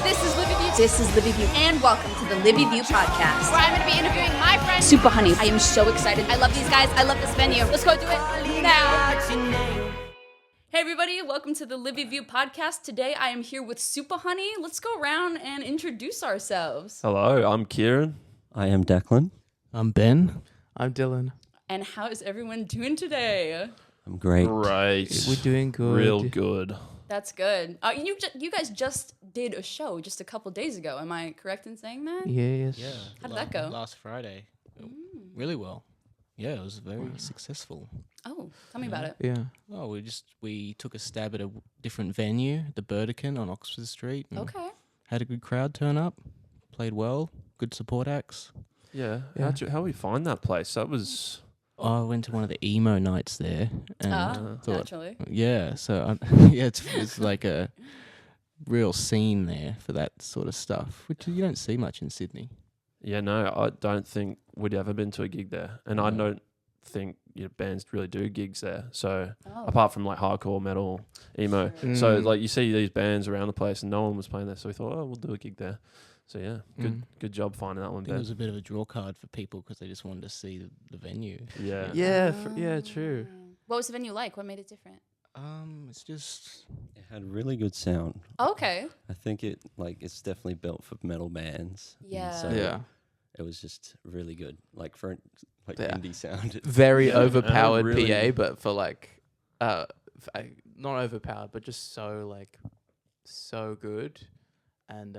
This is LIVYVIEW, and welcome to the LIVYVIEW Podcast, where I'm going to be interviewing my friend SUPAHONEY. I am so excited. I love these guys. I love this venue. Let's go do it now. Hey everybody, welcome to the LIVYVIEW Podcast. Today I am here with SUPAHONEY. Let's go around and introduce ourselves. Hello, I'm Kieran. I am Declan. I'm Ben. I'm Dylan. And how is everyone doing today? I'm great. Great. We're doing good. Real good. That's good. You guys just did a show just a couple days ago. Am I correct in saying that? Yes. Yeah. How did that go? Last Friday. Really well. Yeah, it was very successful. Oh, tell me about it. Yeah. Oh, we took a stab at a different venue, the Burdekin on Oxford Street. and Okay. Had a good crowd turn up. Played well. Good support acts. Yeah. Yeah. How we find that place? That was I went to one of the emo nights there. And thought, Naturally. yeah, so it's like a real scene there for that sort of stuff, which you don't see much in Sydney. no. I don't think we'd ever been to a gig there, and I No. don't think bands really do gigs there. So Oh. apart from like hardcore metal, emo, Sure. so Mm. like you see these bands around the place, and no one was playing there. So we thought, oh, we'll do a gig there. So yeah, good job finding that one. I think it was a bit of a draw card for people because they just wanted to see the venue. Yeah. Yeah. True. What was the venue like? What made it different? It's just It had really good sound. Okay. I think it's definitely built for metal bands. and Yeah. So Yeah. it was just really good. Like for Yeah. indie sound. Very Yeah, overpowered really- PA, but for like, not overpowered, but just so good. And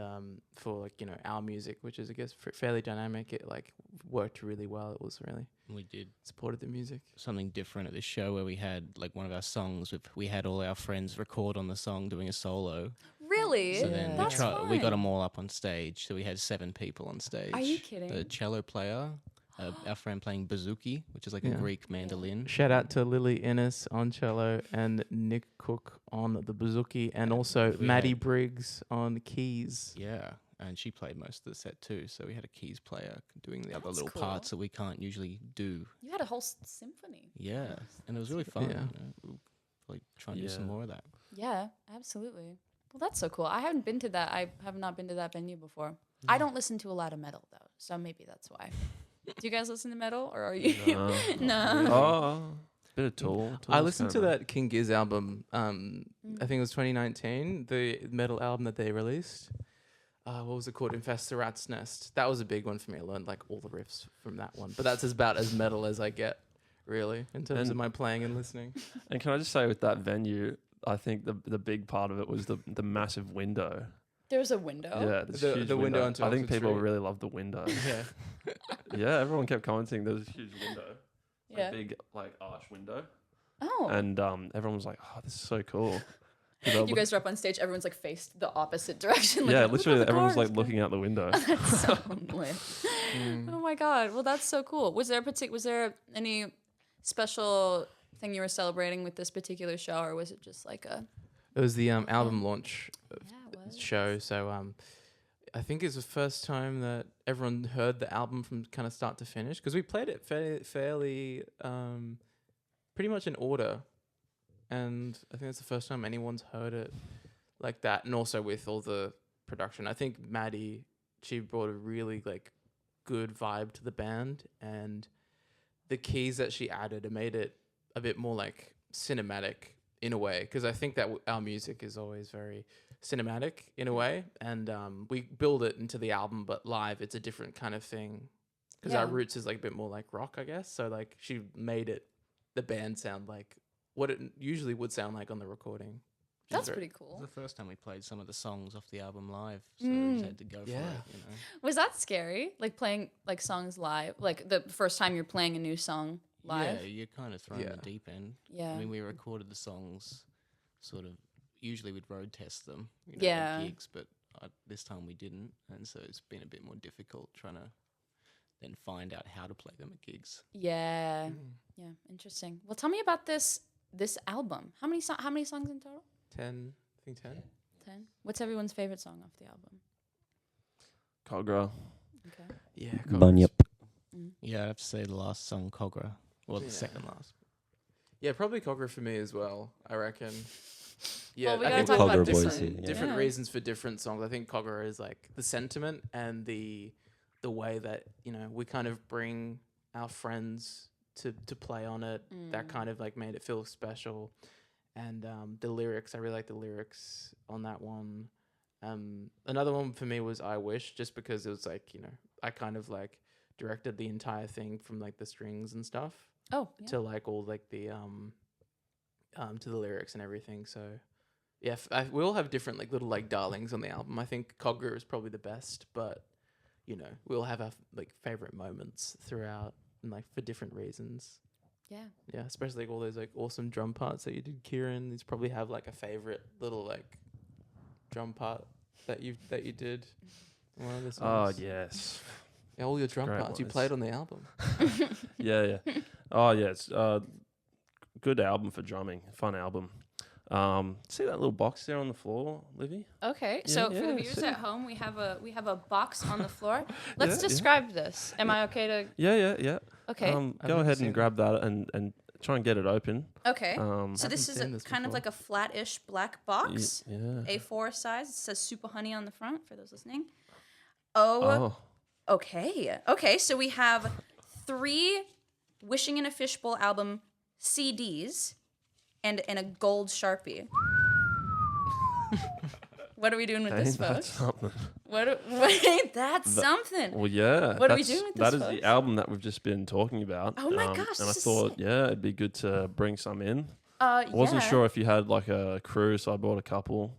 for like our music, which is I guess fairly dynamic, it like worked really well. It was really we did supported the music. something different at this show where we had like one of our songs we had all our friends record on the song doing a solo. Really? So then That's we got fun. them all up on stage. So we had 7 people on stage. Are you kidding? The cello player, our friend playing bouzouki, which is like a Yeah. Greek mandolin. Shout out to Lily Innes on cello and Nick Cook on the bouzouki, and also We Maddie had- Briggs on keys. Yeah, and she played most of the set too. So we had a keys player doing the other That's little cool. parts that we can't usually do. You had a whole symphony. Yeah, and it was really fun. Yeah. We'll like try and do some Yeah. more of that. Yeah, absolutely. Well, that's so cool. I haven't been to that. I have not been to that venue before. I don't listen to a lot of metal though, so maybe that's why. Do you guys listen to metal, or are you? No. Oh, bit of Tool. I listened to that King Giz album. I think it was 2019, the metal album that they released. What was it called? Infest the Rat's Nest. That was a big one for me. I learned like all the riffs from that one. But that's about as metal as I get, really, in terms of And- my playing and listening. And can I just say with that venue, I think the big part of it was the massive window. There's a window. Yeah, this The- huge the window onto I think Oxford people Street. really loved the window. Yeah. Yeah, everyone kept commenting there was a huge window, Yeah. big like arch window, Oh. and everyone was like, "Oh, this is so cool." You guys are up on stage. Everyone's like faced the opposite direction. Like, yeah, "Look at literally, the everyone was cars." like looking out the window. That's so lit. Oh my god. Well, that's so cool. Was there any special thing you were celebrating with this particular show, or was it just like a? It was the album launch Yeah, it was. show. So I think it's the first time that everyone heard the album from kind of start to finish, because we played it fairly pretty much in order, and I think it's the first time anyone's heard it like that, and also with all the production. I think Maddie, she brought a really like good vibe to the band, and the keys that she added, it made it a bit more like cinematic in a way, because I think that our music is always very cinematic in a way, and we build it into the album, but live it's a different kind of thing, because our Yeah. roots is like a bit more like rock, I guess. So like she made the band sound like what it usually would sound like on the recording, which is That's very- pretty It was cool. the first time we played some of the songs off the album live, so we just had to go for Yeah. it. Was that scary? Like playing like songs live, like the first time you're playing a new song live? Yeah, you're kind of thrown in Yeah. the deep end. Yeah. I mean, we recorded the songs sort of, usually we'd road test them, Yeah. at gigs, but this time we didn't. And so it's been a bit more difficult trying to then find out how to play them at gigs. Yeah. Yeah. Interesting. Well, tell me about this album. How many songs in total? 10, I think 10. 10. What's everyone's favorite song off the album? Cogra. Okay. Yeah. Bunyip. Yeah, I have to say the last song, Cogra, or the Yeah. second last. Yeah, probably Cogra for me as well, I reckon. Yeah, Well, we I gotta think talk we'll about have Cogger this Boys one. here, different Yeah. reasons for different songs. I think Cogger is like the sentiment and the way that, you know, we kind of bring our friends to play on it. That kind of like made it feel special. And the lyrics, I really like the lyrics on that one. Another one for me was I Wish, just because it was like, you know, I kind of like directed the entire thing from like the strings and stuff Oh, yeah. to like all like the to the lyrics and everything. So yeah, we all have different like little like darlings on the album. I think Cogger is probably the best, but you know, we all have our like favorite moments throughout and like for different reasons. Yeah, especially like all those like awesome drum parts that you did, Kieran. You probably have like a favorite little like drum part that you did. In one of the Oh songs. yes. Yeah, all your drum Great parts you ones. played on the album. Yeah. Oh yeah, it's good album for drumming. Fun album. See that little box there on the floor, Livy? Okay, Yeah, so for yeah, the viewers see. at home, we have a box on the floor. Let's Yeah. describe this. Am I okay to? Yeah. Okay. I've Go never ahead seen and grab that and try and get it open. Okay. So haven't this is seen this kind of before. like a flat-ish black box, Yeah. A4 size. It says SUPAHONEY on the front for those listening. Oh. Okay. Okay, so we have 3 Wishing in a Fishbowl album CDs and a gold Sharpie. What are we doing with this, Ain't that folks? something? Wait, that's something. Well, yeah. What are we that's- doing with That this, is folks? the album that we've just been talking about. Oh my gosh, And I this is thought, sick. yeah, it'd be good to bring some in. I wasn't Yeah. sure if you had like a crew, so I bought a couple.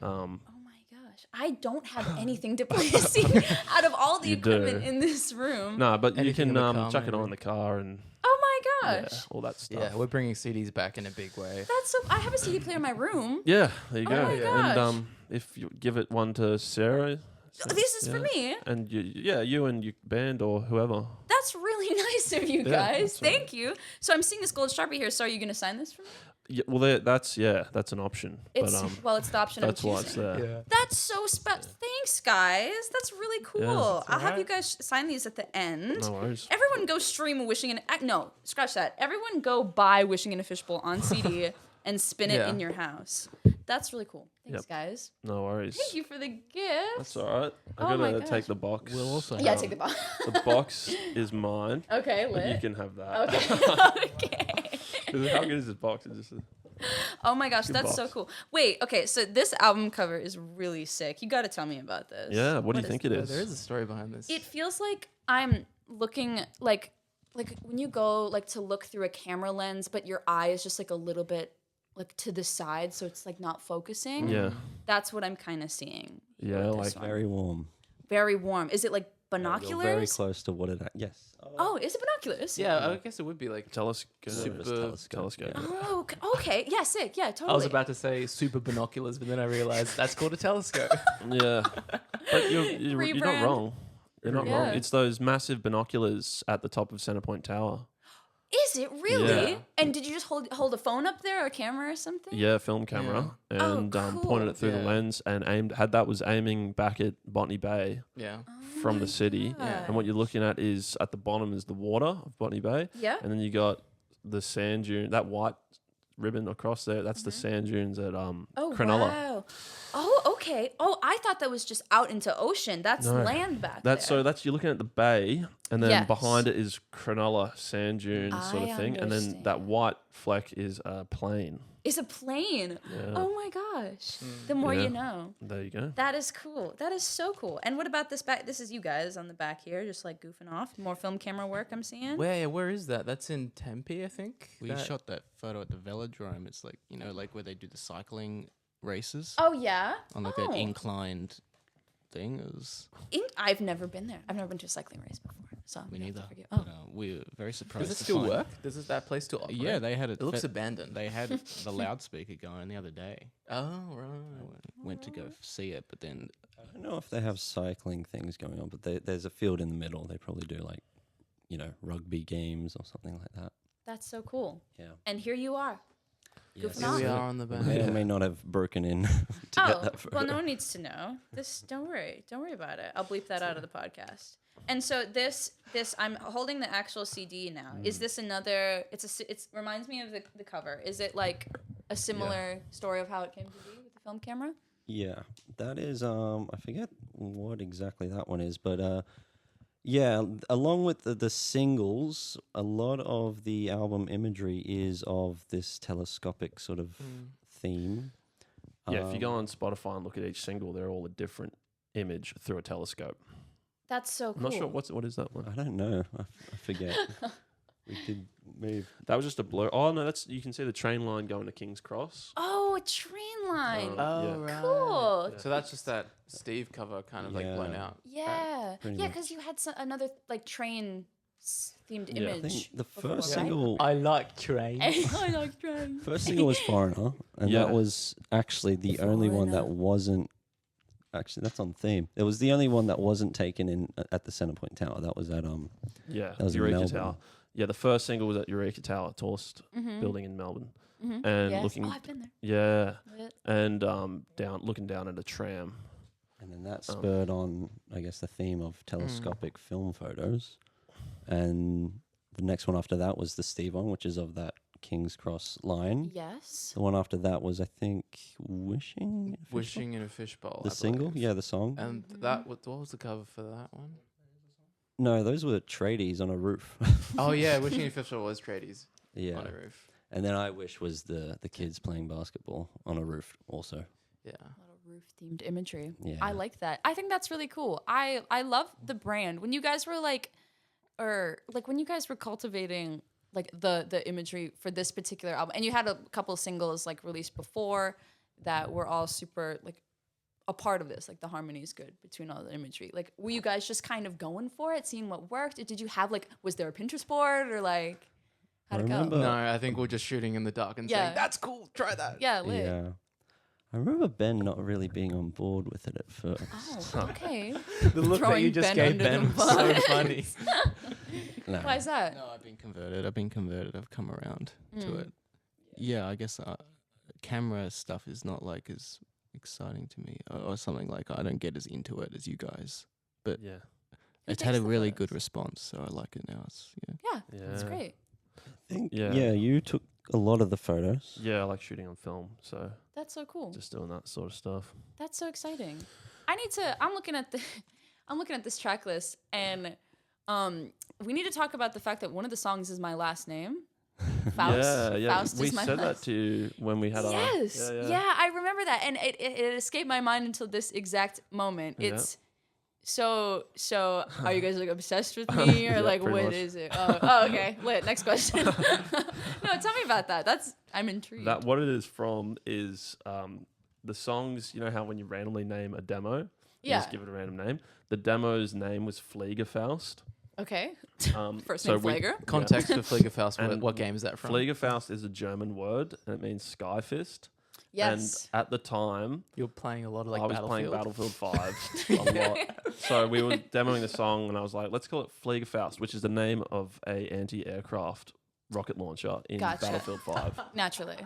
Oh my gosh. I don't have anything to play a CD out of all the You equipment do. in this room. No, but you Anything can in the car, chuck it on maybe. in the car and Oh my yeah, gosh. all that stuff. Yeah, we're bringing CDs back in a big way. That's so I have a CD player in my room. Yeah, there you Oh go. my And gosh. if you give it one to Sarah, This is for yeah. me. and you and your band or whoever. That's really nice of you Yeah, guys. that's all right. Thank you. So I'm seeing this gold Sharpie here. So are you going to sign this for me? Yeah, well, that's an option. It's but it's the option that's I'm why it's choosing. there. That's so special. Thanks, guys. That's really cool. I'll have you alright. guys sign these at the end. No worries. Everyone go stream Wishing in no, scratch that. Everyone go buy Wishing in a Fishbowl on CD and spin it Yeah. in your house. That's really cool. Thanks, Yep. guys. No worries. Thank you for the gift. That's all right. Oh I my gotta gosh. take the box. We'll also Yeah, have, take the box. The box is mine, Okay, but you lit. can have that. Okay. How good is this box? It's just Oh my gosh, Good that's so box. cool. Wait, okay, so this album cover is really sick. You got to tell me about this. yeah. What do you is think it Yeah, is? there is a story behind this. It feels like I'm looking like when you go like to look through a camera lens, but your eye is just like a little bit like to the side, so it's like not focusing. Yeah. That's what I'm kind of seeing. Yeah, with like this one. Very warm. Very warm. Is it like You're binoculars? very close to what it. Yes. Oh, is it binoculars? Yeah, I guess it would be like. telescope. Super telescope. Oh, okay. Yeah, sick. Yeah, totally. I was about to say super binoculars, but then I realized that's called a telescope. Yeah, but you're not Rebrand. wrong. You're not wrong. Yeah. It's those massive binoculars at the top of Centrepoint Tower. Is it really? Yeah. And did you just hold a phone up there or a camera or something? Yeah, film camera, and Oh, pointed cool. it through the Yeah. lens and was aiming back at Botany Bay Yeah. from the city. God. And what you're looking at is at the bottom is the water of Botany Bay, Yeah. and then you got the sand dune, that white ribbon across there. That's the sand dunes at Oh, Cronulla. wow. Oh, okay. Oh, I thought that was just out into ocean. That's No. land back That's there. you're looking at the bay, and then Yes. behind it is Cronulla sand dunes sort I of thing, and then that understand. white fleck is a plane. It's a plane. Yeah. Oh my gosh. The more Yeah. you know. There you go. That is cool. That is so cool. And what about this back? This is you guys on the back here, just like goofing off. More film camera work I'm seeing. Where is that? That's in Tempe, I think. we That- shot that photo at the velodrome. It's like, you know, like where they do the cycling races Oh yeah. on like Oh. that inclined thing. It was I've never been there. I've never been to a cycling race before. So I'm me gonna have to neither. forgive- But, Oh. we were very surprised. Does it to still find- work? Does that place still operate? Yeah, they had it. It looks abandoned. They had the loudspeaker going the other day. Oh I right. went to go see it, but then I don't know if they have cycling things going on, but there's a field in the middle. They probably do like, rugby games or something like that. That's so cool. Yeah. And here you are. Goofing Here off. we are on the May back. or may not have broken in to get Oh, that photo. well, no one needs to know. Don't worry about it. I'll bleep that out of the podcast. And so this, I'm holding the actual CD now. Is this another? It reminds me of the cover. Is it like a similar story of how it came to be with the film camera? Yeah, that is I forget what exactly that one is, but yeah, along with the singles, a lot of the album imagery is of this telescopic sort of theme. Yeah, if you go on Spotify and look at each single, they're all a different image through a telescope. That's so cool. I'm not sure what is that one. I don't know. I forget. We did move. That was just a blur. Oh no, you can see the train line going to King's Cross. Oh, a train line. Yeah. right. Cool. Yeah. So that's just that Steve cover kind of like blown Yeah. out. Yeah. Pretty Yeah, much. because you had another like train themed Yeah. I I image. think the before, first right? single, I like trains. I like trains. first single was Foreigner, and Yeah. that was actually the only one that Foreigner. wasn't. Actually, that's on theme. It was the only one that wasn't taken in at the Centrepoint Tower. That was at Yeah, That was in Eureka Melbourne. Tower. Yeah, the first single was at Eureka Tower, tallest building in Melbourne. And Yes. looking, Oh, I've been there. yeah, Lit. and looking down at a tram. And then that spurred on, I guess, the theme of telescopic film photos. And the next one after that was the Steve one, which is of that King's Cross line. Yes. The one after that was, I think, Wishing. in a Fishbowl? Wishing in a Fishbowl. The I single? believe. Yeah, the song. And that what was the cover for that one? No, those were tradies on a roof. Oh yeah, Wishing in a Fishbowl was tradies Yeah. on a roof. And then I Wish was the kids playing basketball on a roof also. Yeah. A lot of roof themed imagery. Yeah. I like that. I think that's really cool. I love the brand. When you guys were when you guys were cultivating like the imagery for this particular album, and you had a couple of singles like released before that were all super like a part of this, like the harmony is good between all the imagery. Like, were you guys just kind of going for it, seeing what worked? Did you have was there a Pinterest board or like how'd it go? remember- No, I think we're just shooting in the dark and Yeah. saying that's cool. Try that. Yeah, lit. Yeah. I remember Ben not really being on board with it at first. Oh, okay. The look that Throwing you just Ben gave under the Ben was so bus. funny. No. Why is that? No, I've been converted. I've come around to it. Yeah, I guess camera stuff is not like as exciting to me, or something like I don't get as into it as you guys. But Yeah, it's had a takes the really photos? good response, so I like it now. Yeah, that's Yeah. great. I think, Yeah. yeah, you took a lot of the photos. yeah. I like shooting on film, so That's so cool. just doing that sort of stuff. That's so exciting. I'm looking at this track list, and we need to talk about the fact that one of the songs is my last name. Faust. Yeah. Faust We is my said that last. to you when we had Yes. our. Yeah, I remember that, and it escaped my mind until this exact moment. Yeah. It's so. Are you guys like obsessed with me, or Yeah, like pretty what much. is it? Oh, okay. Lit. Next question. No, tell me about that. I'm intrigued. That what it is from is the songs. You know how when you randomly name a demo, you Yeah. just give it a random name. The demo's name was Fliegerfaust. Okay. First so name we- Flagger. Context for Fliegerfaust. And What game is that from? Fliegerfaust is a German word and it means sky fist. Yes. And at the time, You're playing a lot of like I was Battlefield. playing Battlefield 5 a lot. So we were demoing the song and I was like, let's call it Fliegerfaust, which is the name of a anti-aircraft rocket launcher in Gotcha. Battlefield 5. Naturally.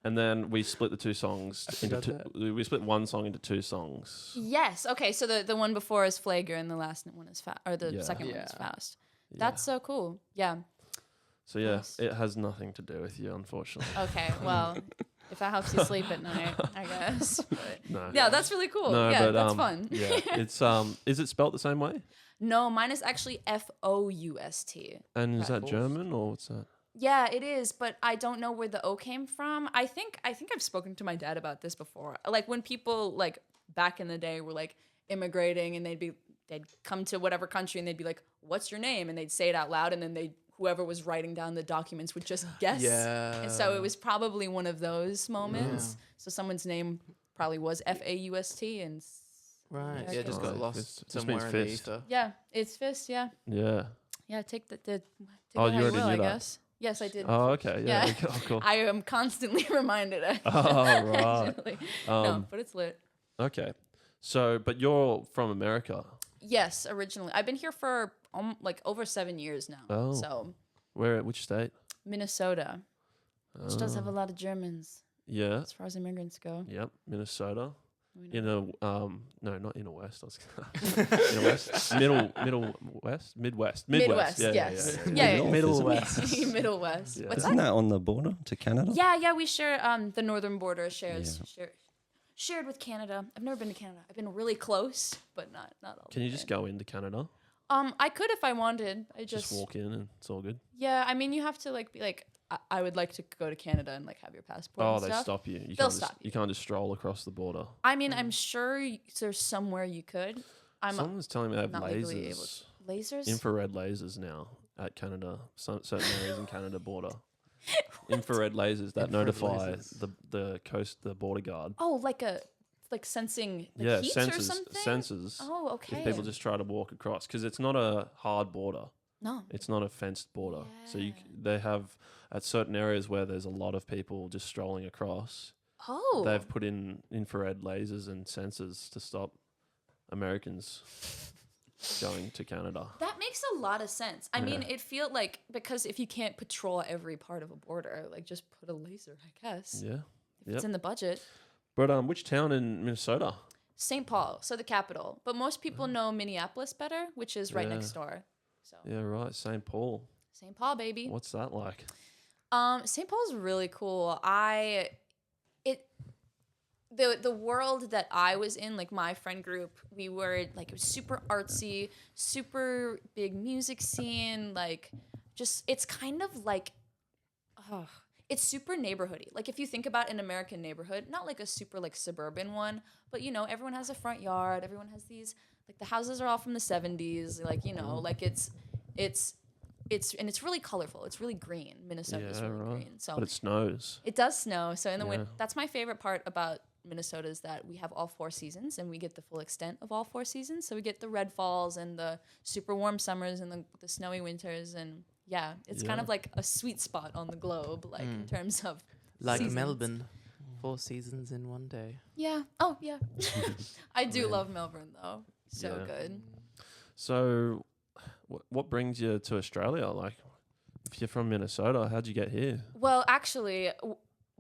And then we split the two songs into forgot two. We split one song into two songs. Yes. Okay. So the one before is Flagger and the last one is or the Yeah. second one is Yeah. Faust. That's so cool. Yeah. So yeah, Nice. it has nothing to do with you, unfortunately. Okay. Well, if that helps you sleep at night, I guess. But No. yeah, that's really cool. No, yeah, but that's fun. yeah, it's is it spelt the same way? No, mine is actually Foust. And is that Faust. German or what's that? Yeah, it is, but I don't know where the O came from. I think I've spoken to my dad about this before. Like when people like back in the day were like immigrating and they'd come to whatever country and they'd be like, "What's your name?" and they'd say it out loud, and then whoever was writing down the documents would just guess. Yeah. And so it was probably one of those moments. So someone's name probably was Faust and Right. Yeah, Yeah, just okay. got Oh, lost fist. Just somewhere means in the fist. ether. yeah, it's fist. Yeah, Yeah. yeah. Take Oh, it how you you already will, I knew that? guess. Yes, I did. Oh, okay. Yeah. Yeah. Oh, cool. I am constantly reminded. Oh, right. Actually. No, but it's lit. Okay. So, but you're from America. Yes, originally. I've been here for like over 7 years now. Oh. So Where? Which state? Minnesota, which does have a lot of Germans Yeah. as far as immigrants go. Yep. Minnesota. no, not inner west. I was inner west, middle west, Midwest. Midwest, Yeah, yes. yeah, Yeah, North, Middle isn't it? West. Middle West. Yeah. What's Isn't that? that on the border to Canada? Yeah, we share the northern border shared with Canada. I've never been to Canada. I've been really close, but not all. Can you just go into Canada? I could if I wanted. I Just walk in and it's all good. Yeah, I mean, you have to like be like, I would like to go to Canada and like have your passport. Oh, and they stuff. stop you. They'll stop you. You can't just stroll across the border. I mean, I'm sure there's somewhere you could. Someone was telling me they have not legally able lasers, lasers. infrared lasers now at Canada, certain areas in Canada border. Infrared lasers that Infrared notify lasers. the border guard. Oh, like sensing the Yeah, heat or something. sensors. Oh, okay. If people just try to walk across, because it's not a hard border. no. It's not a fenced border. So Yeah. they have at certain areas where there's a lot of people just strolling across. Oh, They've put in infrared lasers and sensors to stop Americans going to Canada. that makes a lot of sense. I mean, it feel like because if you can't patrol every part of a border, like just put a laser, I guess. Yeah. If it's in the budget. But which town in Minnesota? St. Paul, so the capital. But most people know Minneapolis better, which is right Yeah. next door. So Yeah, right. St. Paul. St. Paul, baby. What's that like? St. Paul's really cool. The world that I was in, like my friend group, we were like, it was super artsy, super big music scene, like just it's kind of like it's super neighborhoody. Like if you think about an American neighborhood, not like a super like suburban one, but you know, everyone has a front yard, everyone has these like the houses are all from the 70s, like you know, like it's and it's really colorful. It's really green. Minnesota's Yeah, really right. green. So But it snows. it does snow. So in the winter, Yeah. that's my favorite part about Minnesota is that we have all 4 seasons and we get the full extent of all 4 seasons. So we get the red falls and the super warm summers and the snowy winters. And yeah, it's kind Yeah. of like a sweet spot on the globe, like in terms of Like seasons. Melbourne, 4 seasons in one day. Yeah. Oh, yeah. I do love Melbourne though. So Yeah. good. So, what brings you to Australia? Like, if you're from Minnesota, how'd you get here? Well, actually,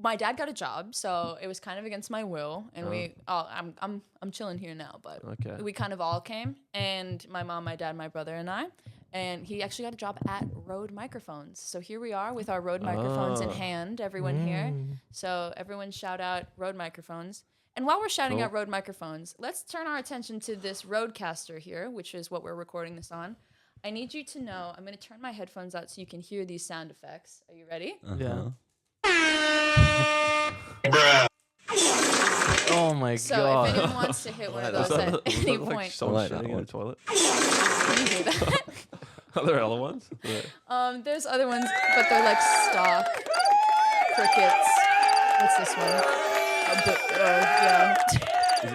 my dad got a job, so it was kind of against my will, and I'm chilling here now, but Okay. we kind of all came, and my mom, my dad, my brother, and I, and he actually got a job at Rode Microphones. So here we are with our Rode microphones in hand, everyone here. So everyone shout out Rode Microphones. And while we're shouting Cool. out Rode Microphones, let's turn our attention to this Rodecaster here, which is what we're recording this on. I need you to know, I'm going to turn my headphones out so you can hear these sound effects. Are you ready? Yeah. Oh my So god. if anyone wants to hit one of Was those that at any like point, someone I like that shitting in a one. toilet? can you hear that? Are there other ones? Yeah. There's other ones, but they're like stock crickets. What's this one? Yeah.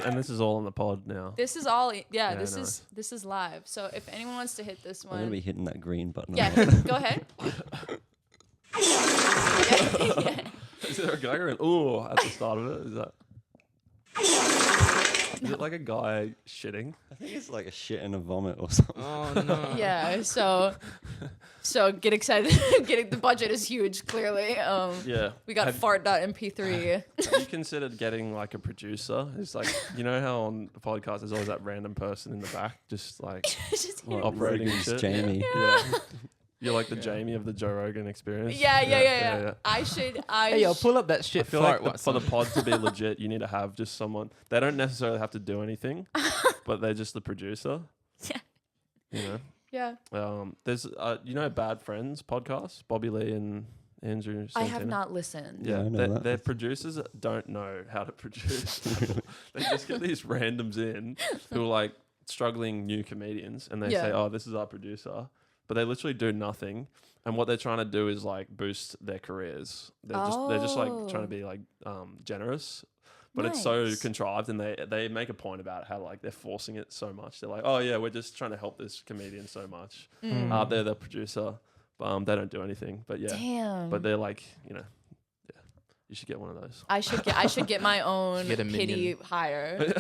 And this is all on the pod now. This is all. Yeah, Yeah, this nice. is live. So if anyone wants to hit this I'm gonna one, be hitting that green button. yeah, go ahead. Is there a guy going, ooh, at the start of it? Is it like a guy shitting? I think it's like a shit and a vomit or something. Oh no. Yeah. So get excited. The budget is huge. Clearly. Yeah. We got fart.mp3. Have you considered getting like a producer? It's like, you know how on the podcast there's always that random person in the back just like Just hear- operating and Riggins shit? Jamie. Yeah. You're like the Jamie of the Joe Rogan experience. Yeah. I should. Hey, yo, pull up that I shit feel fart. like for the pod to be legit, you need to have just someone. They don't necessarily have to do anything, but they're just the producer. Yeah. You know. Yeah. There's you know Bad Friends podcast, Bobby Lee and Andrew. I have Santino? not listened. Yeah, I know that. their producers don't know how to produce. They just get these randoms in who are like struggling new comedians, and they Yeah. say, "Oh, this is our producer," but they literally do nothing. And what they're trying to do is like boost their careers. They're just like trying to be like generous. But it's so Nice. contrived, and they make a point about how like they're forcing it so much. They're like, oh yeah, we're just trying to help this comedian so much. They're the producer, but they don't do anything. But yeah, Damn. but they're like, you know, yeah, you should get one of those. I should get my own Get a pity minion. hire.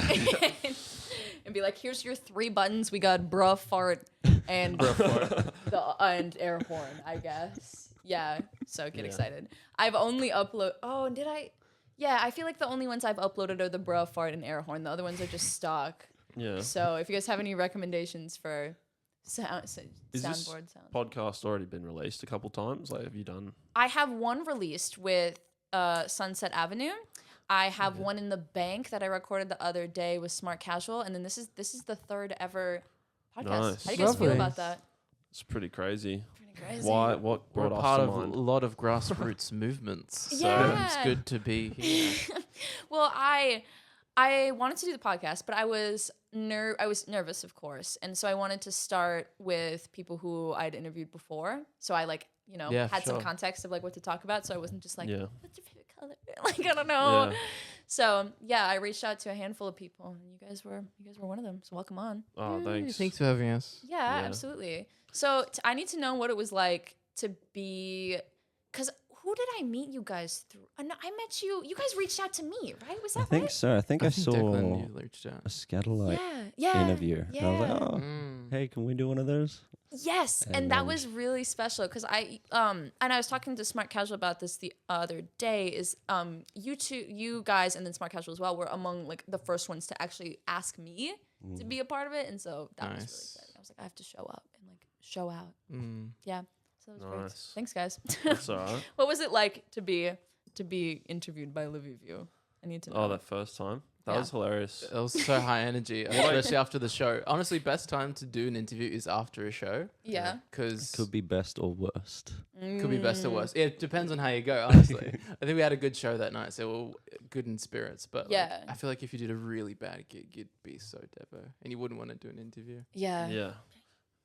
And be like, here's your 3 buttons. We got bruh, fart, and and air horn, I guess. Yeah. So get Yeah. excited. I've only upload. Oh, did I? Yeah, I feel like the only ones I've uploaded are the bra fart and air horn. The other ones are just stock. Yeah. So if you guys have any recommendations for soundboard sounds. Podcast already been released a couple times? Like, have you done? I have one released with Sunset Avenue. I have one in the bank that I recorded the other day with Smart Casual, and then this is the third ever podcast. Nice. How do you guys feel Lovely. about that? It's pretty crazy. Pretty crazy. Why? What We're brought us part to of mind? a lot of grassroots movements, so Yeah. it's good to be here. Well, I wanted to do the podcast, but I was nervous, of course, and so I wanted to start with people who I'd interviewed before. So I Yeah, had some sure. context of like what to talk about. So I wasn't just like, Yeah. what's your favorite color? Like I don't know. Yeah. So yeah, I reached out to a handful of people, and you guys were one of them. So welcome on. Oh, thanks. Thanks for having us. Yeah, Yeah. absolutely. So I need to know what it was like to be, because who did I meet you guys through? I met you. You guys reached out to me, right? Was that I think right? so. I think I saw Declan, you reached out. a Scatterlight Yeah. interview. And I was like, oh, Mm. hey, can we do one of those? Yes, and And that then- was really special because and I was talking to Smart Casual about this the other day. Is you guys, and then Smart Casual as well, were among like the first ones to actually ask me to be a part of it, and so that was really Nice. exciting. I was like, I have to show up and like show out. Mm. Yeah, so that was great. Nice. Thanks, guys. That's all right. What was it like to be interviewed by LIVYVIEW? I need to know. Oh, that first time. That Yeah. was hilarious. It was so high energy, especially after the show. Honestly, best time to do an interview is after a show. yeah. Because Could be best or worst. could be best or worst. It depends on how you go, honestly. I think we had a good show that night, so we're good in spirits. But like, Yeah. I feel like if you did a really bad gig, you'd be so devo, and you wouldn't want to do an interview. Yeah. Yeah.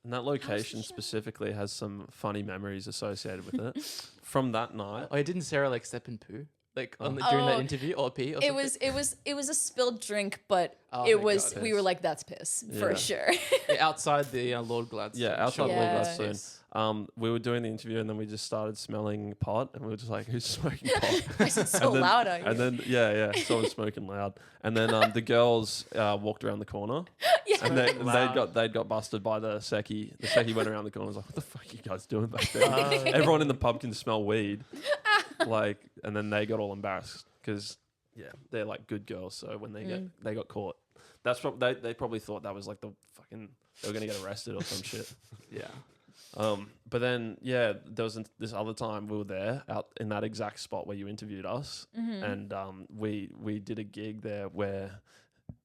And that location specifically has some funny memories associated with it. From that night. Oh, didn't Sarah like step and poo like during Oh. that interview or pee? Or It something? was a spilled drink, but Oh, it thank was God. we were like that's piss for Yeah. sure. Yeah, outside the Lord Gladstone. Yeah, outside Lord Lord Gladstone. Gladstone. We were doing the interview and then we just started smelling pot and we were just like, who's smoking pot? Why is it so And then- loud out here? And then someone smoking loud. And then the girls walked around the corner Yeah. and Loud. they'd got busted by the Seki. The Seki went around the corner and was like, what the fuck are you guys doing back there? Everyone in the pub can smell weed. And then they got all embarrassed because they're like good girls. So when they got caught, that's what they probably thought that was like the fucking they were gonna get arrested or some shit. Yeah. But then, there was this other time we were there out in that exact spot where you interviewed us, and we did a gig there where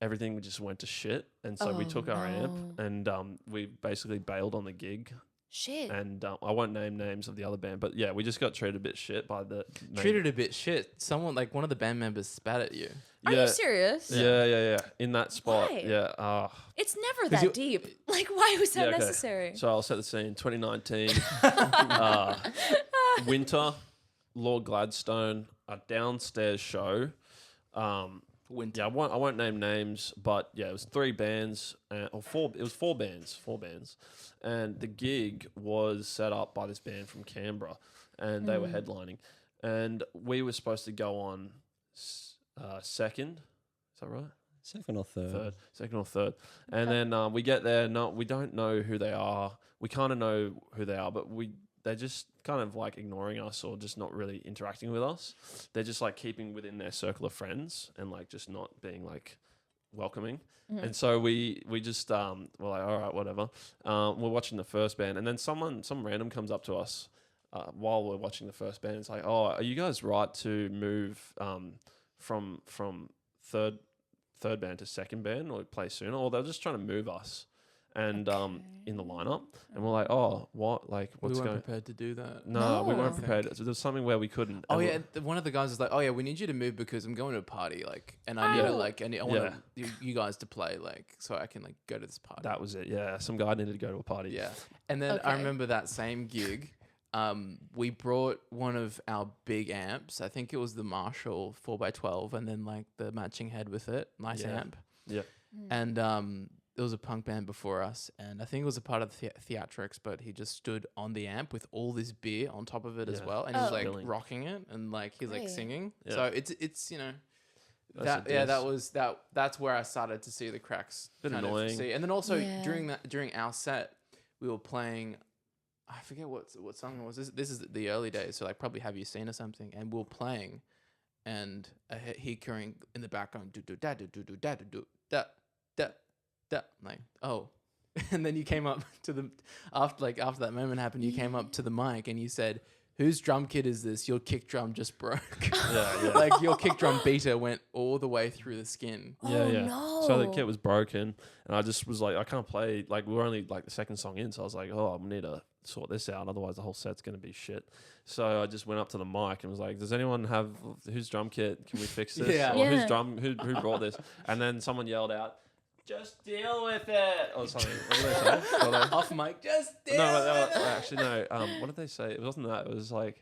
everything just went to shit, and so we took our amp and we basically bailed on the gig, Shit. and I won't name names of the other band, but yeah, we just got treated a bit shit by the main- Treated a bit shit. Someone like one of the band members spat at you. Are yeah, you serious? yeah, in that spot, Why? yeah. It's never 'Cause that you- deep. Like, why was that Yeah, okay. necessary? So I'll set the scene. 2019, winter, Lord Gladstone, a downstairs show. Winter. Yeah, I won't name names, but yeah, it was three bands, or four. It was four bands, and the gig was set up by this band from Canberra, and they were headlining, and we were supposed to go on second. Is that right? Second or third. Second or third. And then we get there. No, we don't know who they are. We kind of know who they are, but they're just kind of like ignoring us or just not really interacting with us. They're just like keeping within their circle of friends and like just not being like welcoming. And so we just we're like, all right, whatever. We're watching the first band, and then some random comes up to us while we're watching the first band. It's like, oh, are you guys right to move from third band to second band or play sooner? Or they're just trying to move us and in the lineup, and we're like, oh, what, like what's we weren't going? prepared to do that. No, we No. weren't prepared. So there was something where we couldn't. Oh and yeah, one of the guys was like, "Oh yeah, we need you to move because I'm going to a party, like, and I need to like, and I want you guys to play, like, so I can like go to this party." that was it. Yeah, some guy needed to go to a party. Yeah, and then I Okay. remember that same gig. We brought one of our big amps. I think it was the Marshall 4x12, and then like the matching head with it. Nice Yeah. amp. Yeah. And there was a punk band before us, and I think it was a part of the theatrics, but he just stood on the amp with all this beer on top of it as Yeah. well, and he was Oh. like Billing. rocking it, and like he's like Great. singing. Yeah. So it's you know. That's That's where I started to see the cracks. Bit kind of annoying. see. And then also Yeah. during our set, we were playing. I forget what song it was. This is the early days, so like probably Have You Seen or something. And we were playing, and hearing in the background do do da do do do da do do da da da. I'm like, oh. And then you came up to the after that moment happened, you came up to the mic and you said, "Whose drum kit is this? Your kick drum just broke." Yeah. Like your kick drum beater went all the way through the skin. Yeah. No. So the kit was broken, and I just was like, I can't play. Like we were only like the second song in, so I was like, oh, I need to sort this out, otherwise the whole set's gonna be shit. So I just went up to the mic and was like, does anyone have whose drum kit? Can we fix this? Yeah. Or whose drum? Who brought this? And then someone yelled out, "Just deal with it," or something. What did they say? Off mic, just deal No, with it. actually no. What did they say? It wasn't that. It was like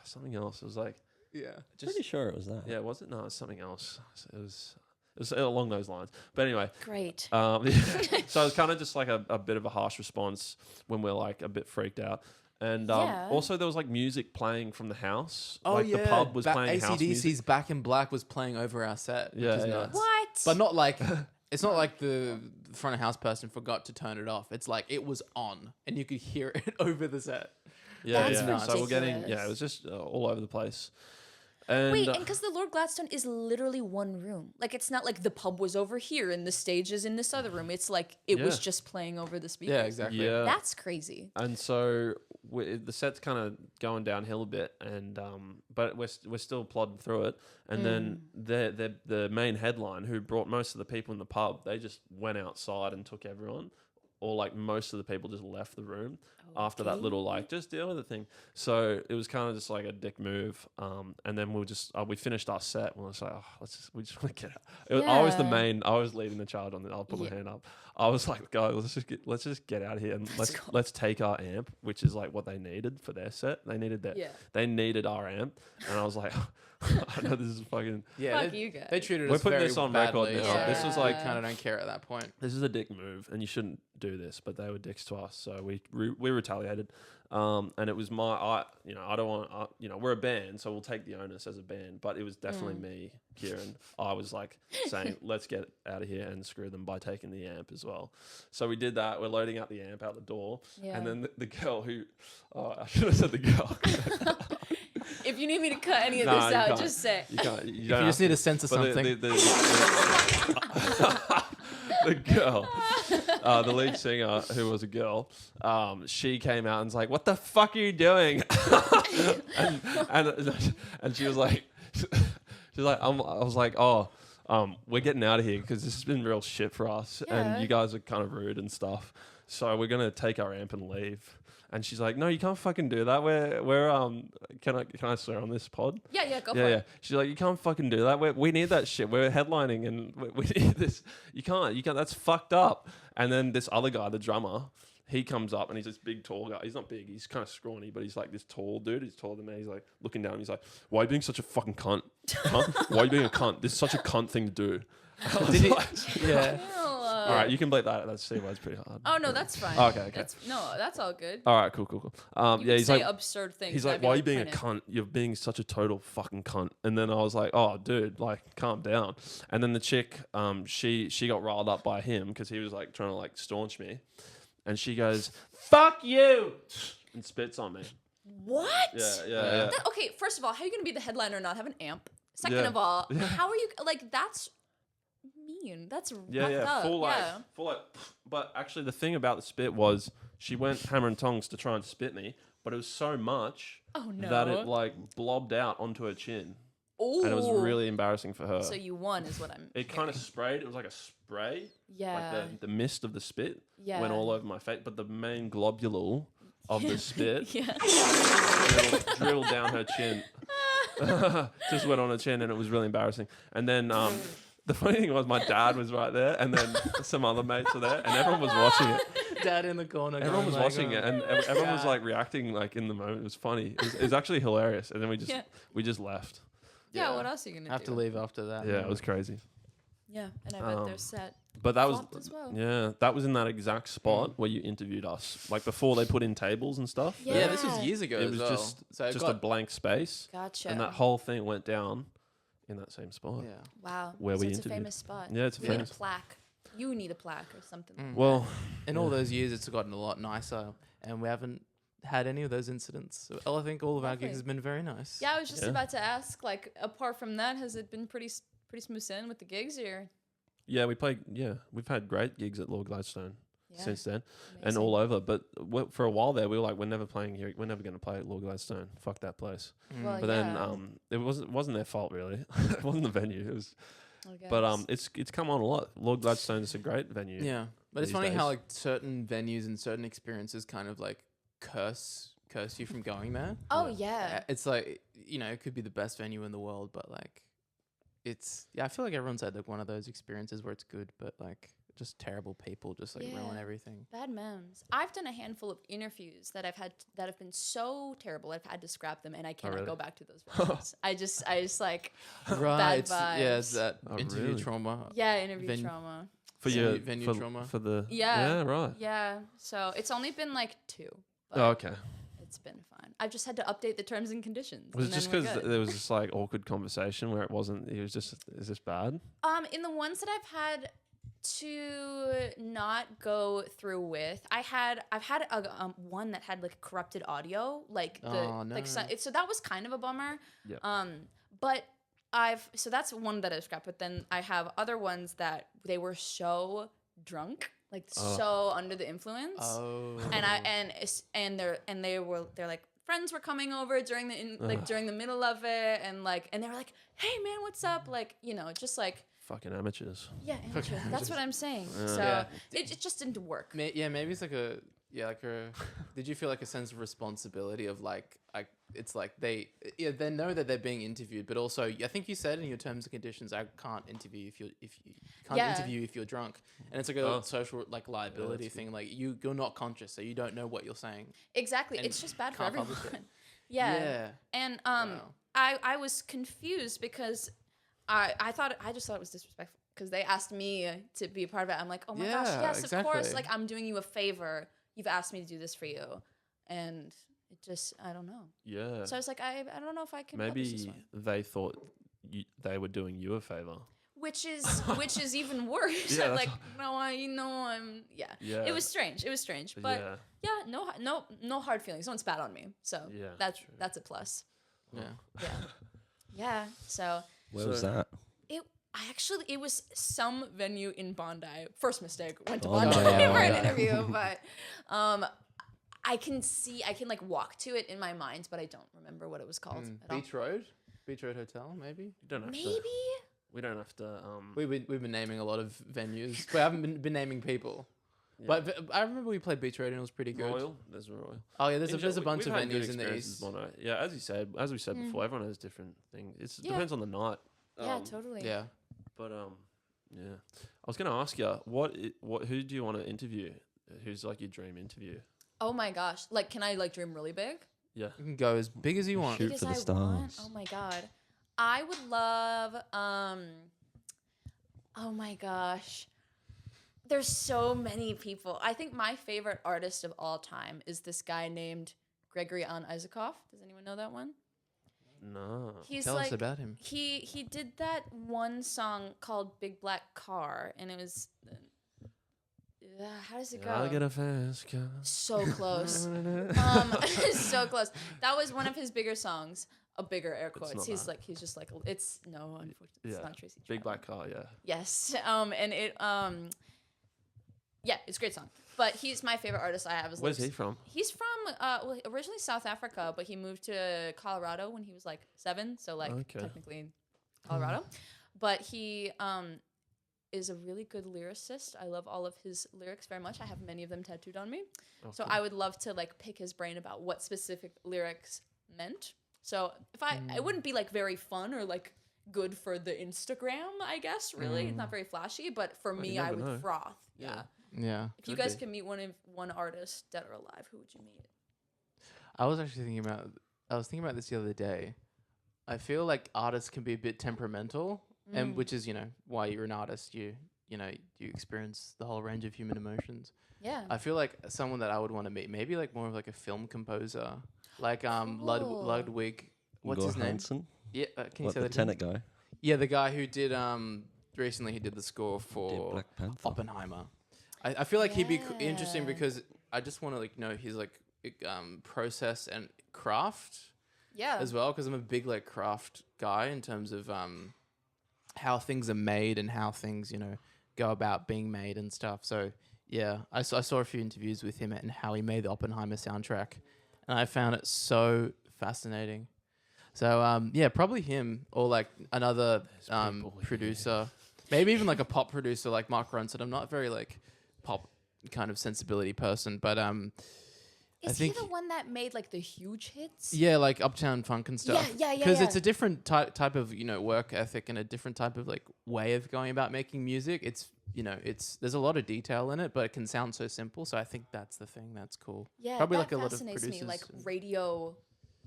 something else. It was like Yeah. Pretty sure it was that. yeah. Was it? No, it was something else. It was along those lines. But anyway, Great. so it was kind of just like a bit of a harsh response when we're like a bit freaked out. And Yeah. also there was like music playing from the house. Oh like yeah. the pub was playing house music. AC/DC's Back in Black was playing over our set. Yeah, which is yeah. nuts. What? But not like it's not like the front of house person forgot to turn it off. It's like it was on and you could hear it over the set. Yeah, That's yeah. So we're getting ridiculous. it was just all over the place. And Wait, and because the Lord Gladstone is literally one room. Like, it's not like the pub was over here and the stage is in this other room. It's like it was Yeah. just playing over the speakers. Yeah, exactly. yeah. That's crazy. And so the set's kind of going downhill a bit, and but we're still plodding through it. And then the main headline, who brought most of the people in the pub, they just went outside and took everyone, or like most of the people just left the room after that little like just deal with the thing. So it was kind of just like a dick move. And then we finished our set. And we was like, oh, we just want to get out. I was I was leading the charge on it. I'll put my hand up. I was like, guys, let's just get out of here and let's take our amp, which is like what they needed for their set. They needed our amp, and I was like, I know this is fucking. Yeah, Fuck you guys. They treated We're us putting very this on badly. record now. So This was like- kind of don't care at that point. This is a dick move, and you shouldn't do this. But they were dicks to us, so we retaliated. And it was I don't want we're a band, so we'll take the onus as a band. But it was definitely me, Kieran. I was like saying, let's get out of here and screw them by taking the amp as well. So we did that. We're loading out the amp out the door, and then the girl who, I should have said the girl. If you need me to cut any of Nah, this you out, can't. just say. You can't. You You don't just have need to censor But something. the girl, the lead singer, who was a girl, she came out and was like, "What the fuck are you doing?" and she was like, I was like, "Oh, we're getting out of here because this has been real shit for us, Yeah. and you guys are kind of rude and stuff. So we're gonna take our amp and leave." And she's like, "No, you can't fucking do that. We're can I swear on this pod?" Yeah, go for Yeah. it. She's like, "You can't fucking do that. We need that shit. We're headlining and we need this. You can't. That's fucked up." And then this other guy, the drummer, he comes up and he's this big, tall guy. He's not big. He's kind of scrawny, but he's like this tall dude. He's taller than me. He's like looking down. He's like, "Why are you being such a fucking cunt? Huh? Why are you being a cunt? This is such a cunt thing to do." Did he? Yeah. All right, you can bleep that. That C word's pretty hard. Oh no, that's fine. Okay. That's all good. All right, cool. You Yeah, can he's say like, absurd things. he's I'd like, be "Why are you being a print it." cunt? You're being such a total fucking cunt." And then I was like, "Oh, dude, like, calm down." And then the chick, she got riled up by him because he was like trying to like staunch me, and she goes, "Fuck you," and spits on me. What? Yeah. Okay, first of all, how are you gonna be the headliner and not have an amp? Second Yeah. of all, how are you like? That's mean. That's Yeah, fucked up. full like. But actually, the thing about the spit was she went hammer and tongs to try and spit me, but it was so much Oh no. that it like blobbed out onto her chin, Ooh. and it was really embarrassing for her. So you won, is what I'm. It kind of sprayed. It was like a spray. Yeah. Like the mist of the spit Yeah. went all over my face, but the main globule of the spit Yeah. drilled down her chin. Just went on her chin, and it was really embarrassing. And then the funny thing was my dad was right there, and then some other mates were there, and everyone was watching it. Dad in the corner. Everyone was going like, watching it, and everyone was like reacting like in the moment. It was funny. It was actually hilarious. And then we just left. Yeah. What else are you gonna have do? to leave after that. Yeah, it was crazy. Yeah, and I bet they're set. But that was Flopped as well. that was in that exact spot where you interviewed us, like before they put in tables and stuff. Yeah, this was years ago. It as was well. just so it just got, a blank space, Gotcha. and that whole thing went down in that same spot. yeah. Wow. where so we it's a interviewed. famous spot. Yeah, it's a We need famous. a plaque. You need a plaque or something. Mm. Well, In all those years, it's gotten a lot nicer, and we haven't had any of those incidents. So I think all of our Lovely. gigs has been very nice. Yeah, I was just Yeah. about to ask. Like, apart from that, has it been pretty smooth sailing with the gigs, or? Yeah, we've had great gigs at Lord Gladstone Yeah, since then, and amazing. all over. But for a while there, we were like, we're never playing here. We're never going to play at Lord Gladstone. Fuck that place. Well, But then yeah. it wasn't their fault really. It wasn't the venue. It was. I But guess. it's come on a lot. Lord Gladstone's a great venue. Yeah, but it's these funny how days. like certain venues and certain experiences kind of like curse you from going there. Oh yeah. It's like, you know, it could be the best venue in the world, but like, I feel like everyone's had like one of those experiences where it's good, but like just terrible people just like ruin Yeah. everything. Bad memes. I've done a handful of interviews that I've had that have been so terrible I've had to scrap them, and I cannot really? go back to those venues. I just like Right. bad Yeah, it's vibes. that Oh, interview really? trauma. yeah, interview Ven- trauma. For Venue- your venue for, trauma. for the Yeah. right. Yeah, so it's only been like 2. But Oh, okay. it's been fine. I've just had to update the terms and conditions. Was it and just then we're because good. there was this like awkward conversation where it wasn't? He was just, is this bad? In the ones that I've had to not go through with, I've had a one that had like corrupted audio, like the Oh, no. like so that was kind of a bummer. Yeah. But so that's one that I've scrapped. But then I have other ones that they were so drunk, like so under the influence, Oh. and they're like friends were coming over during during the middle of it, and they were like, hey man, what's up, like, you know, just like. Fucking amateurs. Yeah, amateur. That's what I'm saying. So Yeah. it just didn't work. Maybe it's like did you feel like a sense of responsibility of like it's like they know that they're being interviewed, but also I think you said in your terms and conditions, I can't interview if you can't Yeah. interview if you're drunk, and it's like a Oh. social like liability thing, like you're not conscious, so you don't know what you're saying. Exactly. And It's just bad for can't publish everyone. it. Yeah. Yeah. And Wow. I was confused because I just thought it was disrespectful because they asked me to be a part of it. I'm like, oh my gosh, Yeah, yes, of course. exactly. Like, I'm doing you a favor. You've asked me to do this for you, and it just, I don't know. Yeah. So I was like, I don't know if I can publish this Maybe one. they thought they were doing you a favor. Which is even worse. Yeah, Like, no, I'm Yeah. It was strange. But yeah. yeah, no hard feelings. No one spat on me. So Yeah, that's a plus. Yeah. Yeah. Yeah. So Where was that? it was some venue in Bondi. First mistake. Went to Bondi. Bondi for an Yeah. interview, but I can like walk to it in my mind, but I don't remember what it was called at all. Beach Road Hotel, maybe. You don't have Maybe. to. We don't have to. We've been naming a lot of venues. We haven't been naming people. Yeah. But I remember we played Beach Road and it was pretty good. Royal. There's Royal. Oh yeah, there's a bunch We've of had good venues in the experiences east. in Bondi. Yeah, as we said before, everyone has different things. It Yeah. depends on the night. Yeah, totally. Yeah. But yeah. I was gonna ask you, who do you want to interview? Who's like your dream interview? Oh my gosh. Like, can I like dream really big? Yeah. You can go as big as you want. Shoot Because for the I want. stars. Oh my god. I would love. Oh my gosh. There's so many people. I think my favorite artist of all time is this guy named Gregory An Isakov. Does anyone know that one? No. He's Tell like us about him. he did that one song called Big Black Car, and it was. How does it go? I'll get a fast car. So close. So close. That was one of his bigger songs. A bigger air quotes. not He's that. like it's unfortunately it's Yeah. not Tracy. Big Chapman. black car. Yeah. Yes. And it yeah, it's a great song. But he's my favorite artist I have. Where's he from? He's from originally South Africa, but he moved to Colorado when he was like 7, so like Okay. technically Colorado. But he is a really good lyricist. I love all of his lyrics very much. I have many of them tattooed on me. So I would love to like pick his brain about what specific lyrics meant. So if it wouldn't be like very fun or like good for the Instagram, I guess, really. It's not very flashy, but for Well, me, you I never would know. froth. Yeah. Yeah. If you guys could meet one artist, dead or alive, who would you meet? I was thinking about this the other day. I feel like artists can be a bit temperamental, and which is, why you're an artist. You experience the whole range of human emotions. Yeah. I feel like someone that I would want to meet, maybe like more of like a film composer, like Cool. Ludwig. What's his name? Hansen? Yeah, can you What, say the that? again? tenant guy? Yeah, the guy who did recently he did the score Did for Black Panther. Oppenheimer. I feel like he'd be interesting Yeah. because I just want to like know his like process and craft Yeah. as well, because I'm a big like craft guy in terms of how things are made and how things go about being made and stuff. So yeah, I saw a few interviews with him and how he made the Oppenheimer soundtrack, and I found it so fascinating. So yeah, probably him or like another producer, maybe even like a pop producer like Mark Ronson. I'm not very like pop kind of sensibility person, but Is I think he the one that made like the huge hits? yeah, like Uptown Funk and stuff. Yeah. Because it's a different type of work ethic and a different type of like way of going about making music. It's there's a lot of detail in it, but it can sound so simple. So I think that's the thing that's cool. Yeah, Probably that like a lot of fascinates producers. me, like radio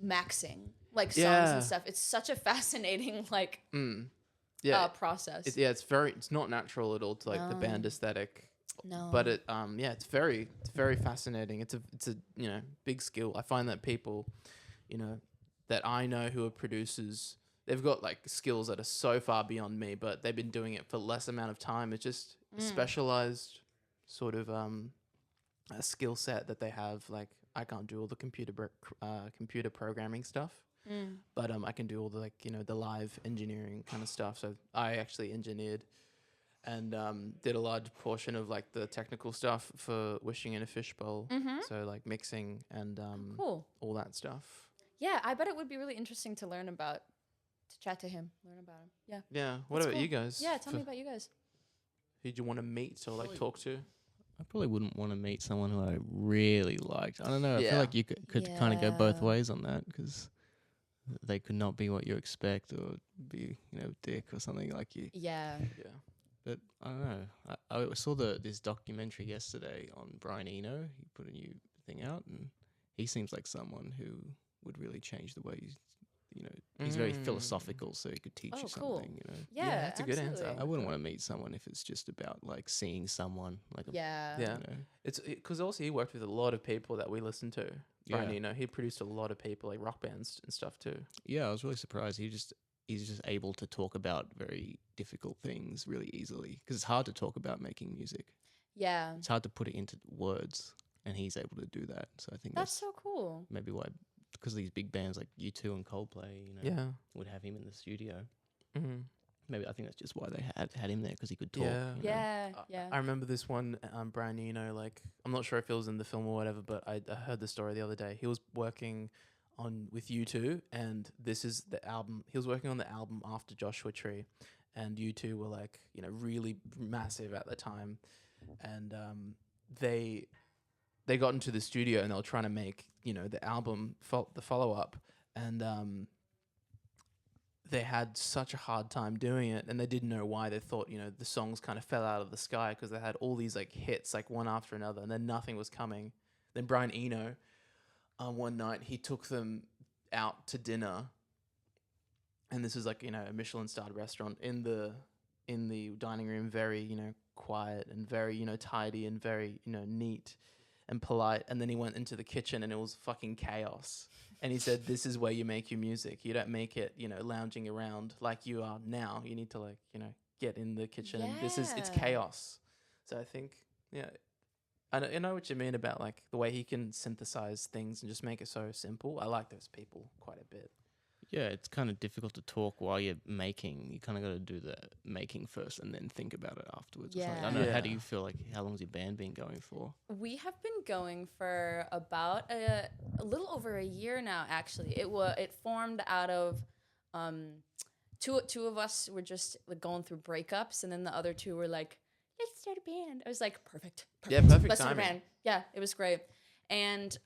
maxing, like songs Yeah. and stuff. It's such a fascinating like Yeah, process. it's not natural at all to like the band aesthetic. No. But it's very fascinating. It's a big skill. I find that people, that I know who are producers, they've got like skills that are so far beyond me, but they've been doing it for less amount of time. It's just a specialized sort of a skill set that they have. Like I can't do all the computer programming stuff, but I can do all the like the live engineering kind of stuff. So I actually engineered and did a large portion of like the technical stuff for Wishing in a Fishbowl. So like mixing and Cool. all that stuff. Yeah, I bet it would be really interesting to chat to him, learn about him. Yeah. Yeah. What That's about cool. you guys? Yeah, tell me about you guys. Who'd you want to meet or like talk to? I probably wouldn't want to meet someone who I really liked. I don't know. I Yeah. feel like you could kind of go both Yeah. ways on that because they could not be what you expect or be, dick or something like you. Yeah. Yeah. But I don't know. I saw this documentary yesterday on Brian Eno. He put a new thing out, and he seems like someone who would really change the way he's very philosophical, so he could teach you cool. something. Yeah, that's a good answer. absolutely. I wouldn't want to meet someone if it's just about like seeing someone like a, Yeah. Yeah. you know. It's because also he worked with a lot of people that we listen to. Brian, Yeah. he produced a lot of people like rock bands and stuff too. Yeah, I was really surprised. He's just able to talk about very difficult things really easily because it's hard to talk about making music. Yeah. It's hard to put it into words, and he's able to do that. So I think That's that's so cool. maybe why, because these big bands like U2 and Coldplay, Yeah. would have him in the studio. Mm-hmm. Maybe I think that's just why they had him there because he could talk. Yeah. you know. Yeah. Yeah. I remember this one, Brian Eno, like, I'm not sure if it was in the film or whatever, but I heard the story the other day. He was working with U2, and this is the album. He was working on the album after Joshua Tree, and U2 were like, really massive at the time. And they got into the studio and they were trying to make, the album, the follow-up, and they had such a hard time doing it, and they didn't know why. They thought, the songs kind of fell out of the sky because they had all these like hits, like one after another, and then nothing was coming. Then Brian Eno, one night he took them out to dinner, and this is like a Michelin-starred restaurant in the dining room, very quiet and very tidy and very neat and polite. And then he went into the kitchen and it was fucking chaos. And he said, "This is where you make your music. You don't make it, lounging around like you are now. You need to get in the kitchen. And it's Yeah. chaos." So I think, I know what you mean about like the way he can synthesize things and just make it so simple. I like those people quite a bit. Yeah, it's kind of difficult to talk while you're making. You kind of got to do the making first and then think about it afterwards. Or something. I don't know. Yeah. How do you feel like? How long's your band been going for? We have been going for about a little over a year now. Actually, it formed out of two of us were just like going through breakups, and then the other two were like, "Let's start a band." I was like, "Perfect. Yeah, perfect Let's start a timing. band." Yeah, it was great, and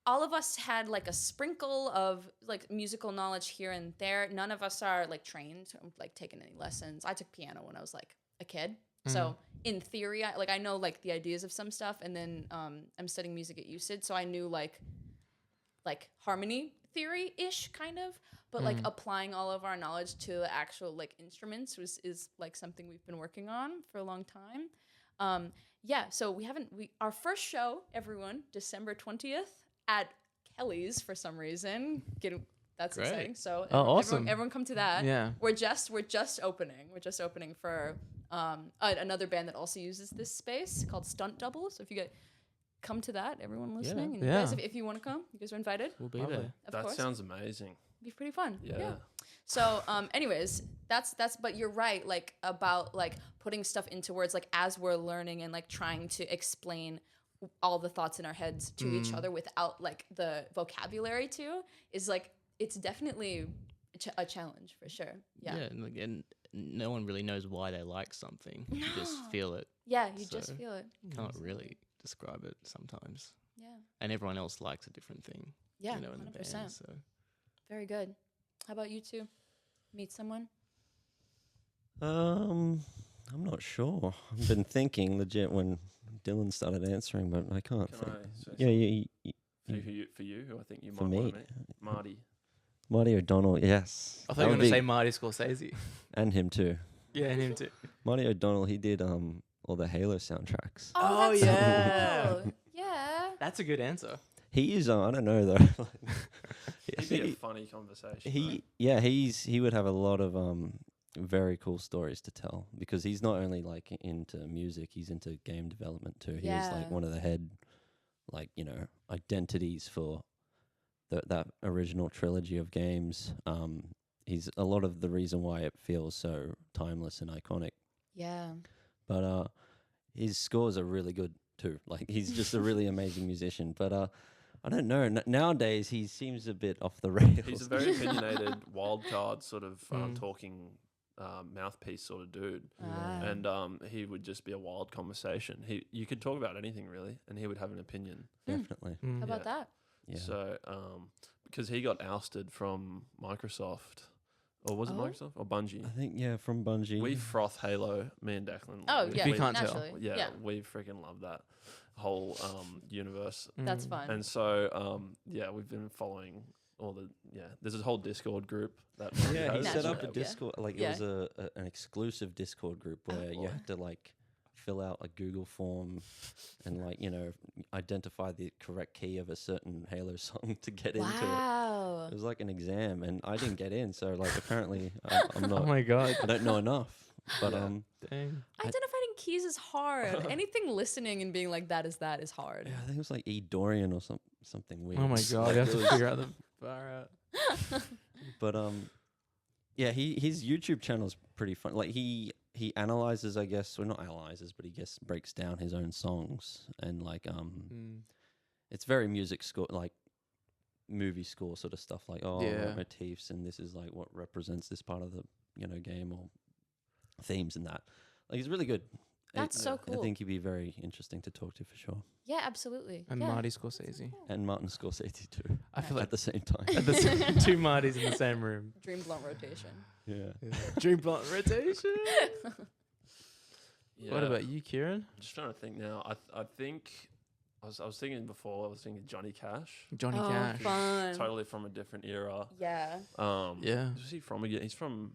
all of us had like a sprinkle of like musical knowledge here and there. None of us are like trained, like taking any lessons. I took piano when I was like a kid. So in theory, I know like the ideas of some stuff, and then I'm studying music at UCID, so I knew like harmony theory-ish kind of, but like applying all of our knowledge to the actual like instruments is like something we've been working on for a long time. So our first show, everyone, December 20th at Kelly's for some reason. That's Great. exciting. So awesome. Everyone come to that. Yeah. We're just opening. We're just opening for another band that also uses this space called Stunt Double. So if you come to that, everyone listening. And Yeah. you guys, if you want to come, you guys are invited. We'll be Lovely. there. Of That course. sounds amazing. Be pretty fun. Yeah. So, anyways, that's, but you're right, like, about, like, putting stuff into words, like, as we're learning and, like, trying to explain all the thoughts in our heads to each other without, like, the vocabulary too, is, like, it's definitely a challenge for sure. Yeah. And no one really knows why they like something. You just feel it. Yeah, you just So- feel it. Can't really describe it sometimes. Yeah. And everyone else likes a different thing. Yeah, You know, in the 100%. band. So Very good. How about you two? Meet someone? I'm not sure. I've been thinking legit when Dylan started answering, but I can't Can think. I say Yeah, for you, who I think you For might me? want to meet? Marty. Marty O'Donnell, yes. I thought That you were would going to be- say Marty Scorsese. and him too. Yeah, and him too. Marty O'Donnell, he did all the Halo soundtracks. Oh, that's so yeah. cool. Yeah. That's a good answer. He is I don't know though. I It'd be a think funny conversation. he would have a lot of very cool stories to tell because he's not only like into music, he's into game development too. He is Yeah. like one of the head identities for that original trilogy of games. He's a lot of the reason why it feels so timeless and iconic. Yeah. But his scores are really good too. Like he's just a really amazing musician. But I don't know. Nowadays he seems a bit off the rails. He's a very opinionated, wild card sort of Mm. talking mouthpiece sort of dude. Ah. And he would just be a wild conversation. You could talk about anything really, and he would have an opinion. Definitely. Mm. How about Yeah. that? Yeah. So because he got ousted from Microsoft, or was it Oh. Microsoft or Bungie? I think from Bungie. We froth Halo, me and Declan. Oh, we- yeah. you can't tell. naturally. Yeah, we freaking love that whole universe. That's Mm. fun. And so, we've been following all the There's a whole Discord group that Yeah, he has, set up a Yeah. Discord. Like Yeah. it was an exclusive Discord group where you boy. had to like fill out a Google form and identify the correct key of a certain Halo song to get into it. Wow. It was like an exam, and I didn't get in. So like apparently I'm Oh not. my god. I don't know enough. But Dang. Identifying keys is hard. Anything listening and being like that is hard. yeah, I think it was like E Dorian or something weird. Oh my god. You have to figure out the far out. But yeah, his YouTube channel's pretty fun. Like he analyzes, I guess, well not analyzes, but he breaks down his own songs and Mm. it's very music score, like movie score sort of stuff. Like Yeah. motifs, and this is like what represents this part of the game or themes and that. Like it's really good. That's so I cool. think he'd be very interesting to talk to for sure. Yeah, absolutely. And yeah. Marty Scorsese. And Martin Scorsese too. I feel like At the same time. two Martys in the same room. Dream blunt rotation. Yeah. Dream blunt rotation. Yeah. What about you, Kieran? I'm just trying to think now. I think I was thinking before. I was thinking Johnny Cash. Johnny Oh, Cash. fun. Totally from a different era. Yeah. Yeah. Where's he from again? He's from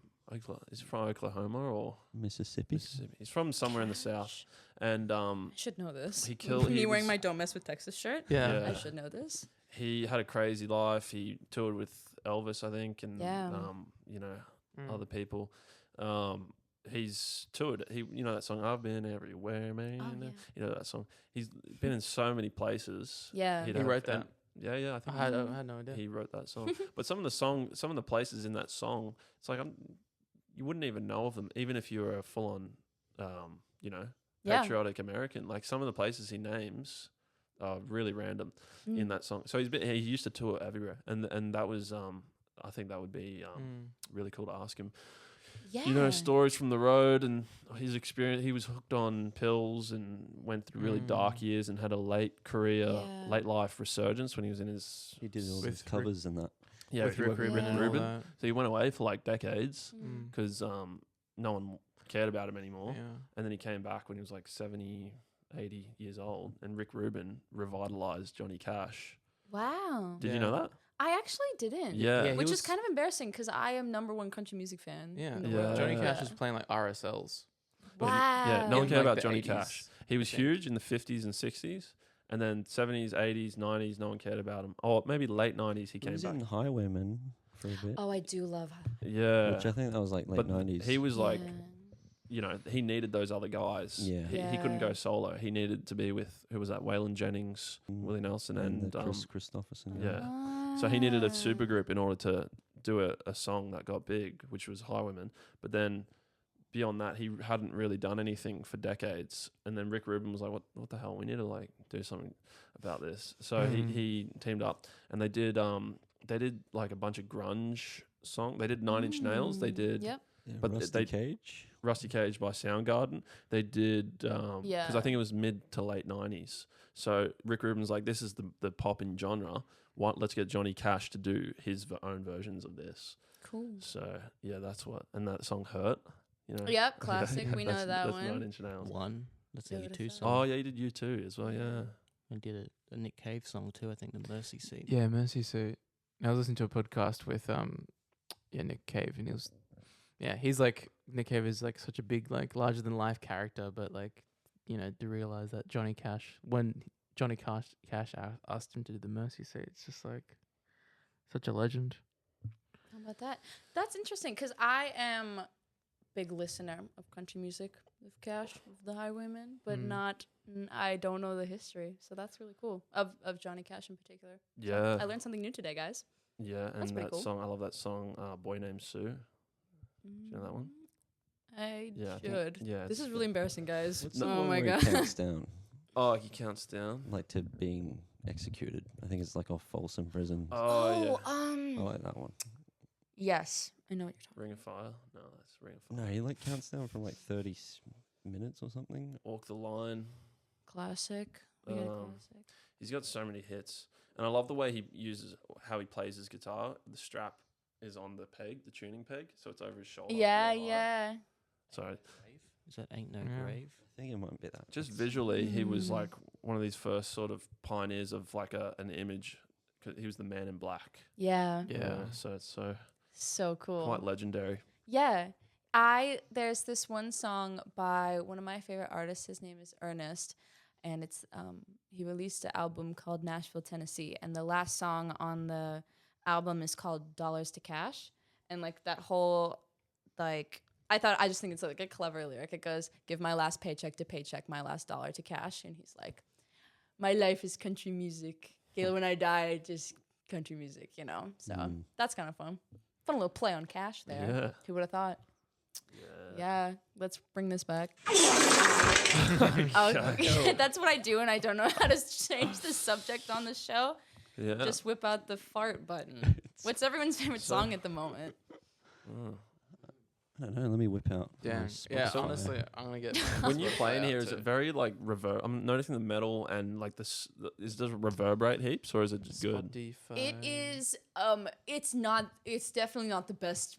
Is he from Oklahoma or Mississippi. Mississippi? He's from somewhere in the south. And I should know this. he killed. Me he wearing was- my Don't Mess with Texas shirt. Yeah. Yeah. I should know this. He had a crazy life. He toured with Elvis, I think, and Yeah. Mm. other people. He's toured. That song "I've Been Everywhere, Man." Oh, yeah. You know that song. He's been in so many places. Yeah. He'd He have- wrote that? and- Yeah, I I think had no idea. he wrote that song. But some of the places in that song, it's like you wouldn't even know of them, even if you were a full-on, Yeah. patriotic American. Like some of the places he names are really random Mm. in that song. So he used to tour everywhere, and that was I think that would be really cool to ask him. Yeah. Stories from the road and his experience. He was hooked on pills and went through really dark years and had a late Yeah. life resurgence when he was in his He did all With his covers and that. yeah With he Rick worked with Rubin and all Rubin. that. So he went away for like decades Mm. because no one cared about him anymore. Yeah. And then he came back when he was like 70, 80 years old. And Rick Rubin revitalized Johnny Cash. Wow. Did you know that? I actually didn't. Yeah. Yeah, he Which was- is kind of embarrassing because I am #1 country music fan. Yeah. in the Yeah. world. Johnny Cash Yeah. was playing like RSLs. But Wow. yeah, no one In, cared like, about the Johnny 80s, Cash. He was I think. huge in the 50s and 60s. And then 70s, 80s, 90s, no one cared about him. Oh, maybe late 90s he He came was back. in Highwaymen for a bit. Oh, I do love. Yeah. Which I think that was like late but 90s. he was like, Yeah. he needed those other guys. Yeah. He couldn't Yeah. go solo. He needed to be with, who was that? Waylon Jennings, Willie Nelson, and Chris Christopherson. yeah. So he needed a supergroup in order to do a song that got big, which was Highwaymen. But then beyond that, he hadn't really done anything for decades. And then Rick Rubin was like, what the hell? We need to like do something about this. So he teamed up, and they did like a bunch of grunge song. They did Nine Inch Nails. They did Yep. Yeah, But Rusty Cage. Rusty Cage by Soundgarden. They did because Yeah. I think it was mid to late 90s. So Rick Rubin's like, this is the poppin' genre. Let's get Johnny Cash to do his own versions of this. Cool. So yeah, that's what. And that song Hurt. You know. Yep, classic. We know that that's one. 9 Inch Nails. One. That's a Beautiful. U2 song. Oh yeah, you did U2 as well. Yeah. I did a Nick Cave song too. I think the Mercy Seat. Yeah, Mercy Suit. I was listening to a podcast with Nick Cave, and he's like, Nick Cave is like such a big, like larger than life character, but like, to realize that when Johnny Cash asked him to do the Mercy Seat, it's just like such a legend. How about that? That's interesting because I am a big listener of country music with Cash, of the Highwaymen, but I don't know the history. So that's really cool of Johnny Cash in particular. So Yeah. I learned something new today, guys. Yeah, and That's pretty that cool. song, I love that song, Boy Named Sue. Do you know that one? I Yeah, I think- should. yeah, This it's- is really embarrassing, guys. What's the Oh one my where he god. counts down, Oh, he counts down. like to being executed. I think it's like off Folsom Prison. Oh, yeah. I like that one. Yes, I know what you're talking Ring of Fire? No, that's Ring of Fire. No, he like counts down from like 30 minutes or something. Walk the Line. about. Classic. We got a classic. He's got so many hits. And I love the way how he plays his guitar. The strap is on the peg, the tuning peg, so it's over his shoulder. Yeah, real high. yeah. So Is that Ain't No Yeah. Grave? I think it might be that. just visually, he was like one of these first sort of pioneers of like an image. 'Cause he was the Man in Black. Yeah. Yeah. So it's so So cool. quite legendary. Yeah. There's this one song by one of my favorite artists. His name is Ernest. And it's he released an album called Nashville, Tennessee. And the last song on the album is called Dollars to Cash. And like that whole I just think it's like a clever lyric. It goes, give my last paycheck to paycheck, my last dollar to cash. And he's like, my life is country music. When I die, just country music, So that's kind of fun. Fun little play on cash there. Yeah. Who would have thought? Yeah, let's bring this back. That's what I do, and I don't know how to change the subject on the show. Yeah. Just whip out the fart button. What's everyone's favorite song at the moment? I don't know. Let me whip out. Damn. Yeah, honestly, I'm gonna get. When you play in here, is it very like reverb? I'm noticing the metal and like does it reverberate heaps or is it just good? Spotify. It is. It's definitely not the best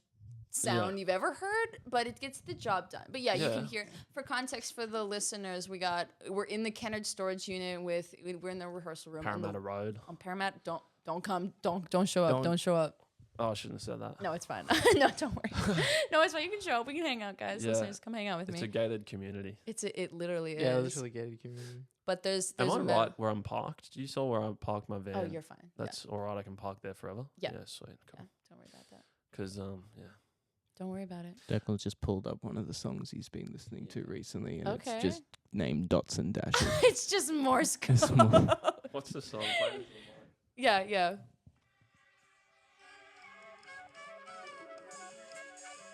sound you've ever heard, but it gets the job done. But yeah, you can hear. For context for the listeners, we're in the Kennard storage unit we're in the rehearsal room Parramatta Road. on Parramatta. Don't come. Don't show up. Don't show up. Oh, I shouldn't have said that. No, it's fine. No, don't worry. No, it's fine. You can show up. We can hang out, guys. Yeah. Listeners, come hang out with It's me. a gated community. It literally Yeah, is. literally gated community. But there's Am I a right where I'm parked? You saw where I parked my van? Oh, you're fine. That's all right. I can park there forever. Yeah. Yeah, sweet. Yeah, Cool. don't worry about that. Because Don't worry about it. Declan's just pulled up one of the songs he's been listening to recently, and Okay. it's just named Dots and Dashes. It's just Morse code. It's more- what's the song? Play it for the mic. Yeah.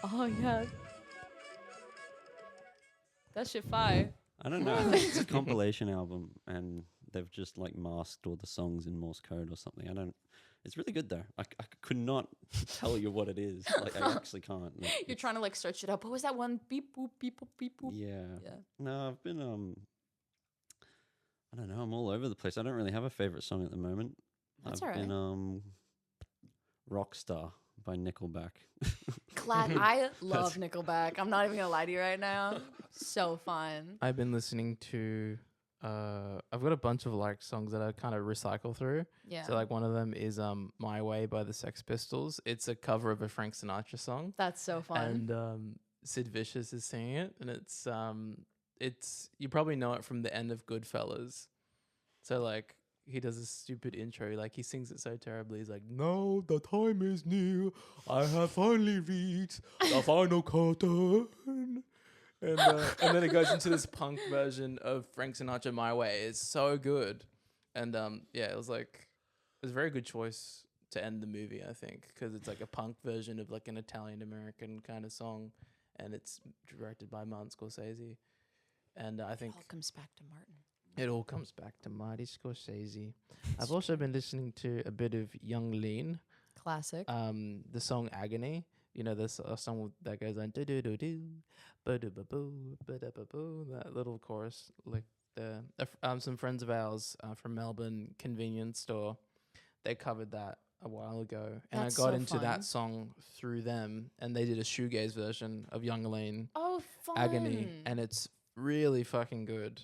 Oh yeah. That shit fire. I don't know. It's a compilation album, and they've just like masked all the songs in Morse code or something. I don't. It's really good though. I could not tell you what it is. Like I actually can't. You're trying to like search it up. What was that one? Beep boop beep boop beep boop. Yeah. Yeah. No, I've been I don't know. I'm all over the place. I don't really have a favorite song at the moment. That's I've all right. been Rockstar by Nickelback. Glad I love Nickelback. I'm not even gonna lie to you right now. So fun. I've been listening to. I've got a bunch of like songs that I kind of recycle through. Yeah. So like one of them is "My Way" by the Sex Pistols. It's a cover of a Frank Sinatra song, That's so fun. and Sid Vicious is singing it, and it's you probably know it from the end of Goodfellas. So like he does a stupid intro, like he sings it so terribly. He's like, "Now the time is near, I have finally reached the final curtain." And then it goes into this punk version of Frank Sinatra My Way. It's so good. And it was a very good choice to end the movie, I think, because it's like a punk version of like an Italian American kind of song, and it's directed by Martin Scorsese. And I think All comes back to Martin. it all comes back to Marty Scorsese. I've also been listening to a bit of Young Lean, Classic. the song Agony. You know, there's a song that goes on do do do do, ba do ba boo, ba da ba boo. That little chorus, like some friends of ours from Melbourne convenience store, they covered that a while ago, and That's I got so into fun. that song through them, and they did a shoegaze version of Young Lean Oh, fun. Agony, and it's really fucking good.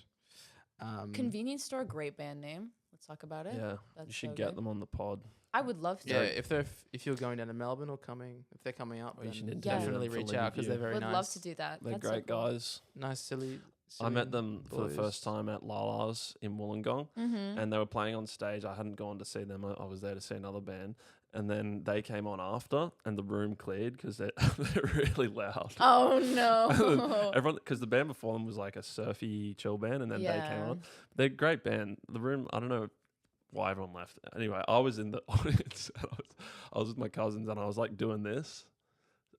Convenience store, great band name. Let's talk about it. Yeah, That's you should so get good. them on the pod. I would love to. Yeah, if you're going down to Melbourne or if they're coming up, Or you then should interview definitely them for reach out because LIVYVIEW. they're very would nice. love to do that. They're That's so great cool. guys. Nice, silly. I met them for the boys. first time at Lala's in Wollongong, Mm-hmm. and they were playing on stage. I hadn't gone to see them. I was there to see another band, and then they came on after, and the room cleared because they're really loud. Oh no. Everyone, because the band before them was like a surfy chill band, and then they came Yeah. on. They're a great band. The room, I don't know why everyone left. Anyway, I was in the audience. And I was with my cousins, and I was like doing this,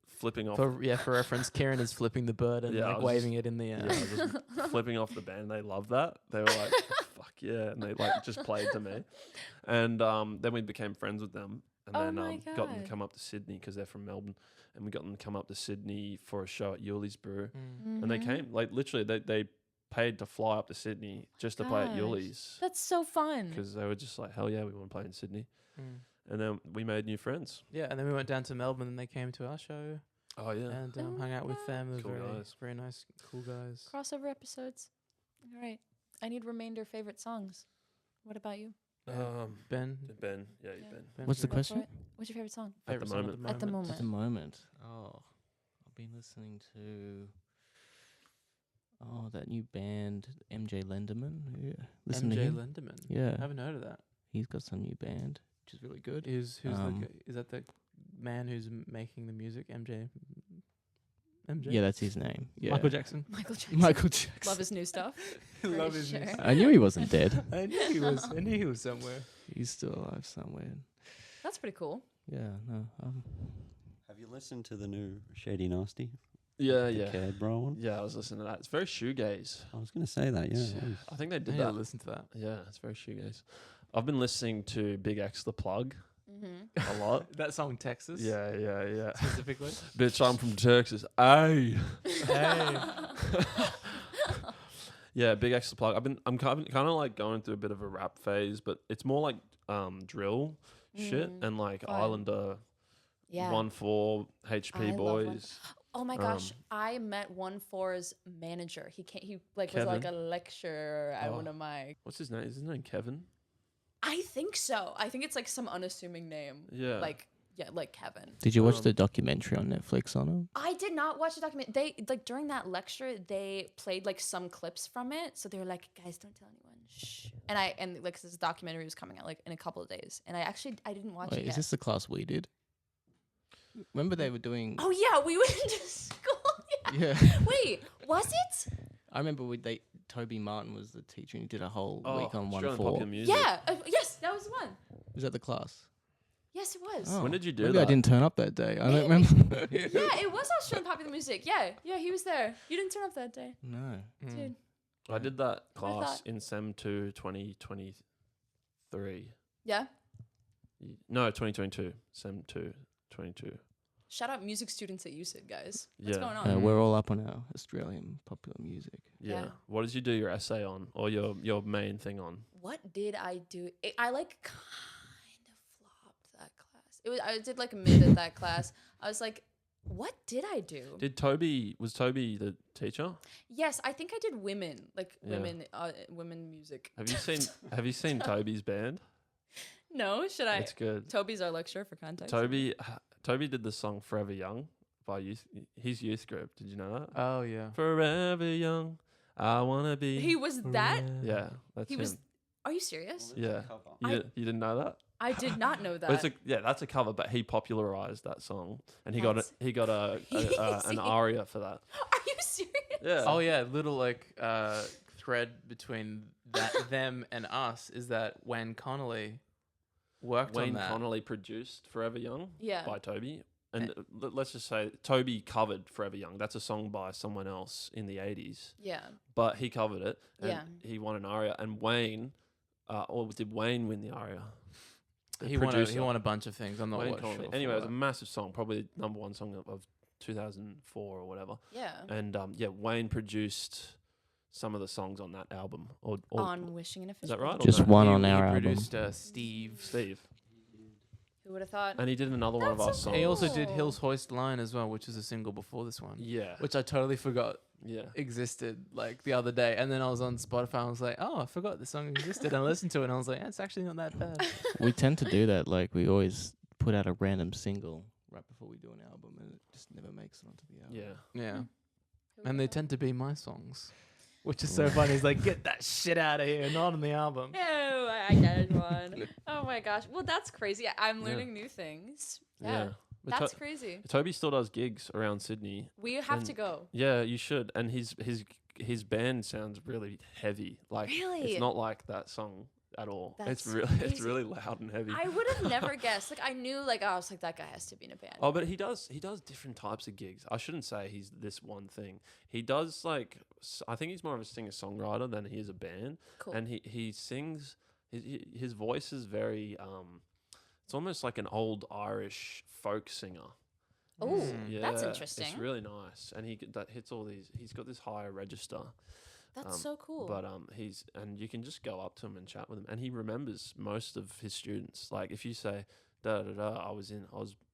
flipping off. For reference, Kieran is flipping the bird and Yeah, I like was waving it in the air. Yeah, I was just flipping off the band. They loved that. They were like, "Fuck yeah!" And they like just played to me. And then we became friends with them, and Oh then my got them to God. come up to Sydney because they're from Melbourne, and we got them to come up to Sydney for a show at Yuli's Brew, Mm. and they came. Like literally, they paid to fly up to Sydney just to play at Gosh. Yuli's That's so fun. because they were just like, "Hell yeah, we want to play in Sydney." Mm. And then we made new friends. Yeah, and then we went down to Melbourne and they came to our show Oh yeah. and Oh hung out with them. They Cool were very, guys. very nice, cool guys. Crossover episodes. All right. I need remainder favorite songs. What about you? Ben, Ben, yeah, Yeah. Ben. What's the Kieran. Go for question? it. What's your favorite song? At the Favorite song moment. At the moment. At the moment, I've been listening to that new band MJ Lenderman. Yeah, listen to MJ him. Lenderman. Yeah, I haven't heard of that. he's got some new band, which is really good. Who's Um, is that the man who's making the music? MJ. Yeah, that's his name. Yeah, Michael Jackson. Michael Jackson. Michael Jackson. Love his new stuff. Love For his sure. I knew he wasn't dead. I knew he was. I knew he was somewhere. He's still alive somewhere. That's pretty cool. Yeah, no. Have you listened to the new Shady Nasty? Yeah, The yeah. Cad Bro one? Yeah, I was listening to that. It's very shoegaze. I was going to say that, yeah. it was. I think they I did need to that. listen to that. Yeah, it's very shoegaze. I've been listening to Big X The Plug Mm-hmm. a lot. That song Texas. Yeah. Specifically. Bitch, I'm from Texas. Hey. Hey. Yeah, Big X The Plug. I'm kind of like going through a bit of a rap phase, but it's more like drill shit and like fun. Islander Yeah. 1-4 HP I love boys. Oh my gosh, I met 1-4's manager. He like was like a Kevin? lecturer at Oh. one of my. What's his name? Is his name Kevin? I think so. I think it's like some unassuming name. Yeah. Like Kevin. Did you watch Um, the documentary on Netflix on him? I did not watch the document. They like during that lecture they played like some clips from it. So they were like, guys, don't tell anyone. Shh. And like this documentary was coming out like in a couple of days. And I didn't watch Wait, it is yet. this the class we did? Remember they were doing. Oh yeah, we went to school. Yeah. Yeah. Wait, was it? I remember Toby Martin was the teacher and he did a whole Oh, week on Australian 1-4. popular music. Yeah. Yes, that was the one. Was that the class? Yes, it was. Oh, When did you do maybe that? I didn't turn up that day. I don't Maybe. remember. Yeah, it was Australian popular music. Yeah, he was there. You didn't turn up that day, No. dude. I did that I class thought- in Sem 2 2023. Yeah. No, 2022. Sem 2 22. Shout out music students at UCID, guys. What's Yeah. going on? We're all up on our Australian popular music. Yeah. Yeah. What did you do your essay on or your main thing on? What did I do? I like kind of flopped that class. I did like mid at that class. I was like, what did I do? Was Toby the teacher? Yes, I think I did women, like Yeah. women music. Have you seen Toby's band? No, should I? It's good. Toby's our lecturer for context. Toby did the song Forever Young by his youth group. Did you know that? Oh yeah. Forever Young, I wanna be. He was that? Yeah, that's He him. was. Are you serious? Yeah. You didn't know that? I did not know But that. that's a cover, but he popularized that song, and he That's got an crazy. aria for that. Are you serious? Yeah. Oh yeah, little like thread between them and us is that Wayne Connolly worked on Wayne that. Connolly produced Forever Young Yeah. by Toby. And let's just say Toby covered Forever Young. That's a song by someone else in the 80s. Yeah. But he covered it. And Yeah. he won an ARIA. And Wayne, or did Wayne win the ARIA? The He producer. won a bunch of things. I'm not Wayne what Connolly. sure. Anyway, it was a for massive song, probably number one song of 2004 or whatever. Yeah. And Wayne produced some of the songs on that album. Or On Wishing in a is that Fishbowl. right? Just Or no? one He- on he our album. produced Steve. Steve. Who would have thought? And he did another one of That's our so songs. He also did Cool. Hills Hoist Line as well, which is a single before this one, Yeah. which I totally forgot Yeah. existed like the other day. And then I was on Spotify and I was like, oh, I forgot this song existed. And I listened to it and I was like, it's actually not that bad. We tend to do that. Like we always put out a random single right before we do an album, and it just never makes it onto the album. Yeah. Yeah. Who And would've they thought? tend to be my songs, which is so funny. It's like, get that shit out of here, not on the album. Oh, I get one. Oh my gosh. Well, that's crazy. I'm Yeah. learning new things. Yeah. Yeah. But That's crazy. Toby still does gigs around Sydney. We have and- to go. Yeah, you should. And his band sounds really heavy. Like Really? it's not like that song at all. That's it's crazy. really loud and heavy. I would have never guessed. Like I knew, like I was like that guy has to be in a band. Oh, but he does different types of gigs. I shouldn't say he's this one thing. He does like I think he's more of a singer songwriter than he is a band. Cool. And he sings. His voice is very it's almost like an old Irish folk singer. Oh, Yeah, that's interesting. It's really nice, and that hits all these. He's got this higher register. That's so cool. But and you can just go up to him and chat with him, and he remembers most of his students. Like if you say da da da, I was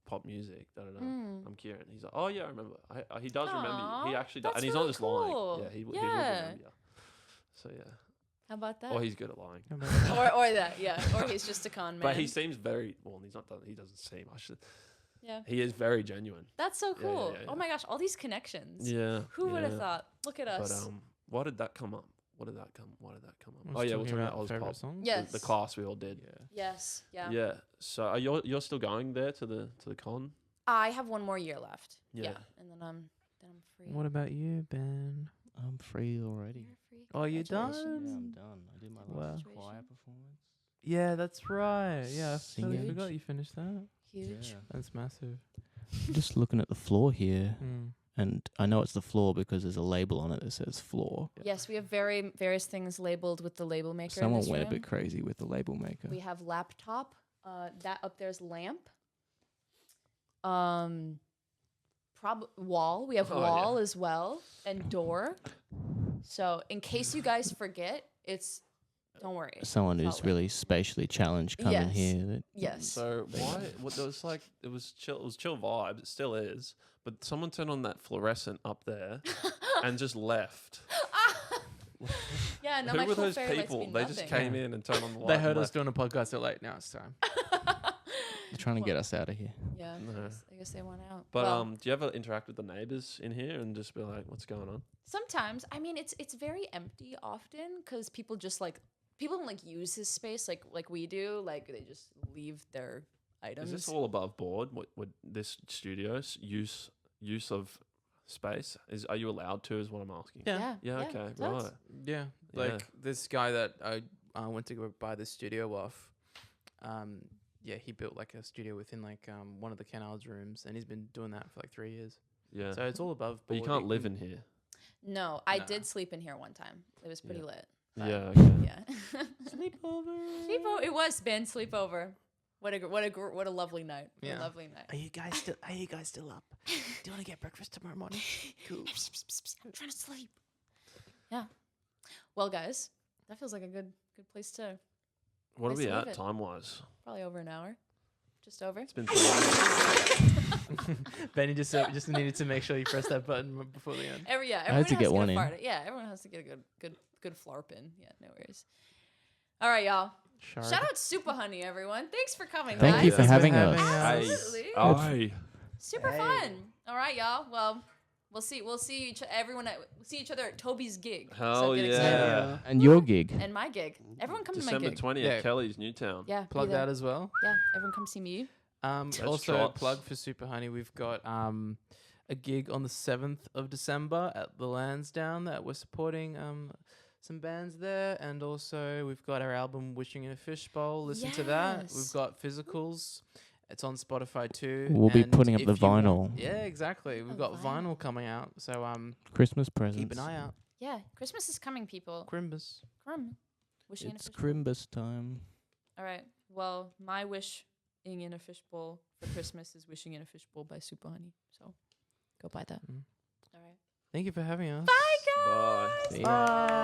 pop music, da da da. I'm Kieran. He's like, oh yeah, I remember. He does remember you. He Aw, actually does, that's and he's really not just cool. lying. Yeah, he would Yeah. remember you. So yeah, How about that? or he's good at lying. or that, yeah. Or he's just a con man. But he seems very well. He's not. He doesn't seem. I should. Yeah. He is very genuine. That's so Yeah, yeah, cool. yeah, Oh yeah. my gosh, all these connections. Yeah. Who would have yeah. thought? Look at But us. why did that come up? Why did that come up? Was Oh yeah, we're talking talking about favorite Ozpop. songs. Yes. The class we all did. Yes. Yeah. Yeah. So are you're still going there to the con? I have one more year left. Yeah. Yeah. And then I'm free. What about you, Ben? I'm free already. You're free. Oh, you Congratulations. Yeah, I'm done? done. I did my Wow. last choir Graduation. performance. Yeah, that's right. Yeah, I totally Singing. forgot you finished that. Huge. Yeah. That's massive. Just looking at the floor here, Mm. and I know it's the floor because there's a label on it that says floor. Yes, we have various things labeled with the label maker. in Someone this went a room. bit crazy with the label maker. We have laptop. That up there's lamp. Wall. We have Oh, wall as well, and door. So in case you guys forget, don't worry. Someone It's who's all really spatially challenged come in Yes. here. That Yes. So why? What there was like it was chill. It was chill vibe. It still is. But someone turned on that fluorescent up there and just left. Yeah, no, Who my were cool those fairy lights people? mean They just nothing. came in and turned on the light. They and heard us left. doing a podcast. They're like, now it's time. they're trying to get us out of here. Yeah, No. I guess they want out. But Well, do you ever interact with the neighbors in here and just be like, "What's going on?" sometimes, I mean, it's very empty often because people just people don't use his space like we do. Like they just leave their items. Is this all above board? What this studio's use of space is? Are you allowed to? Is what I'm asking. Yeah. Yeah. Okay. totes. Right. Yeah, Yeah. like this guy that I went to go buy the studio off. Yeah, he built like a studio within like one of the canals rooms, and he's been doing that for like 3 years. Yeah. So it's all above. But you board. can't live in here. No, I Nah. did sleep in here one time. It was pretty Yeah. lit. but Yeah. Okay. Yeah. sleepover. Sleepover. It was Ben sleepover. What a lovely night. What Yeah. a lovely night. Are you guys still up? Do you want to get breakfast tomorrow morning? Cool. I'm trying to sleep. Yeah. Well, guys, that feels like a good place to What are Nice we to leave at it. time wise? probably over an hour. Just over. It's been 3 hours. Benny just needed to make sure you press that button before the end. Everyone had to has get one a in. fart. Yeah, everyone has to get a good flarp in. Yeah, no worries. All right, y'all. Shout out SUPAHONEY, everyone. Thanks for coming. Thank guys. you for Thanks for having having us. us. Absolutely. Aye. Super fun. All right, y'all. Well, we'll see each other at Toby's gig. Hell get yeah. excited. And your gig. And my gig. Everyone come to my December gig. 20th, Yeah. Kelly's Newtown. Yeah. Plug be there. that as well. Yeah, everyone come see me. Also, trots. plug for SUPAHONEY. We've got a gig on the 7th of December at the Lansdowne that we're supporting some bands there, and also we've got our album Wishing in a Fishbowl. Listen to that. We've Yes. got physicals. It's on Spotify too. We'll be and putting up if the you want- vinyl. Yeah, exactly. We've Oh, got vinyl. vinyl coming out, so Christmas presents. keep an eye out. Yeah, Christmas is coming, people. Crimbus. Wishing in a It's fishbowl. Crimbus time. All right. Well, my wishing in a fishbowl for Christmas is Wishing in a Fishbowl by SUPAHONEY. So go buy that. Mm. All right. Thank you for having us. Bye, guys. Bye. See ya.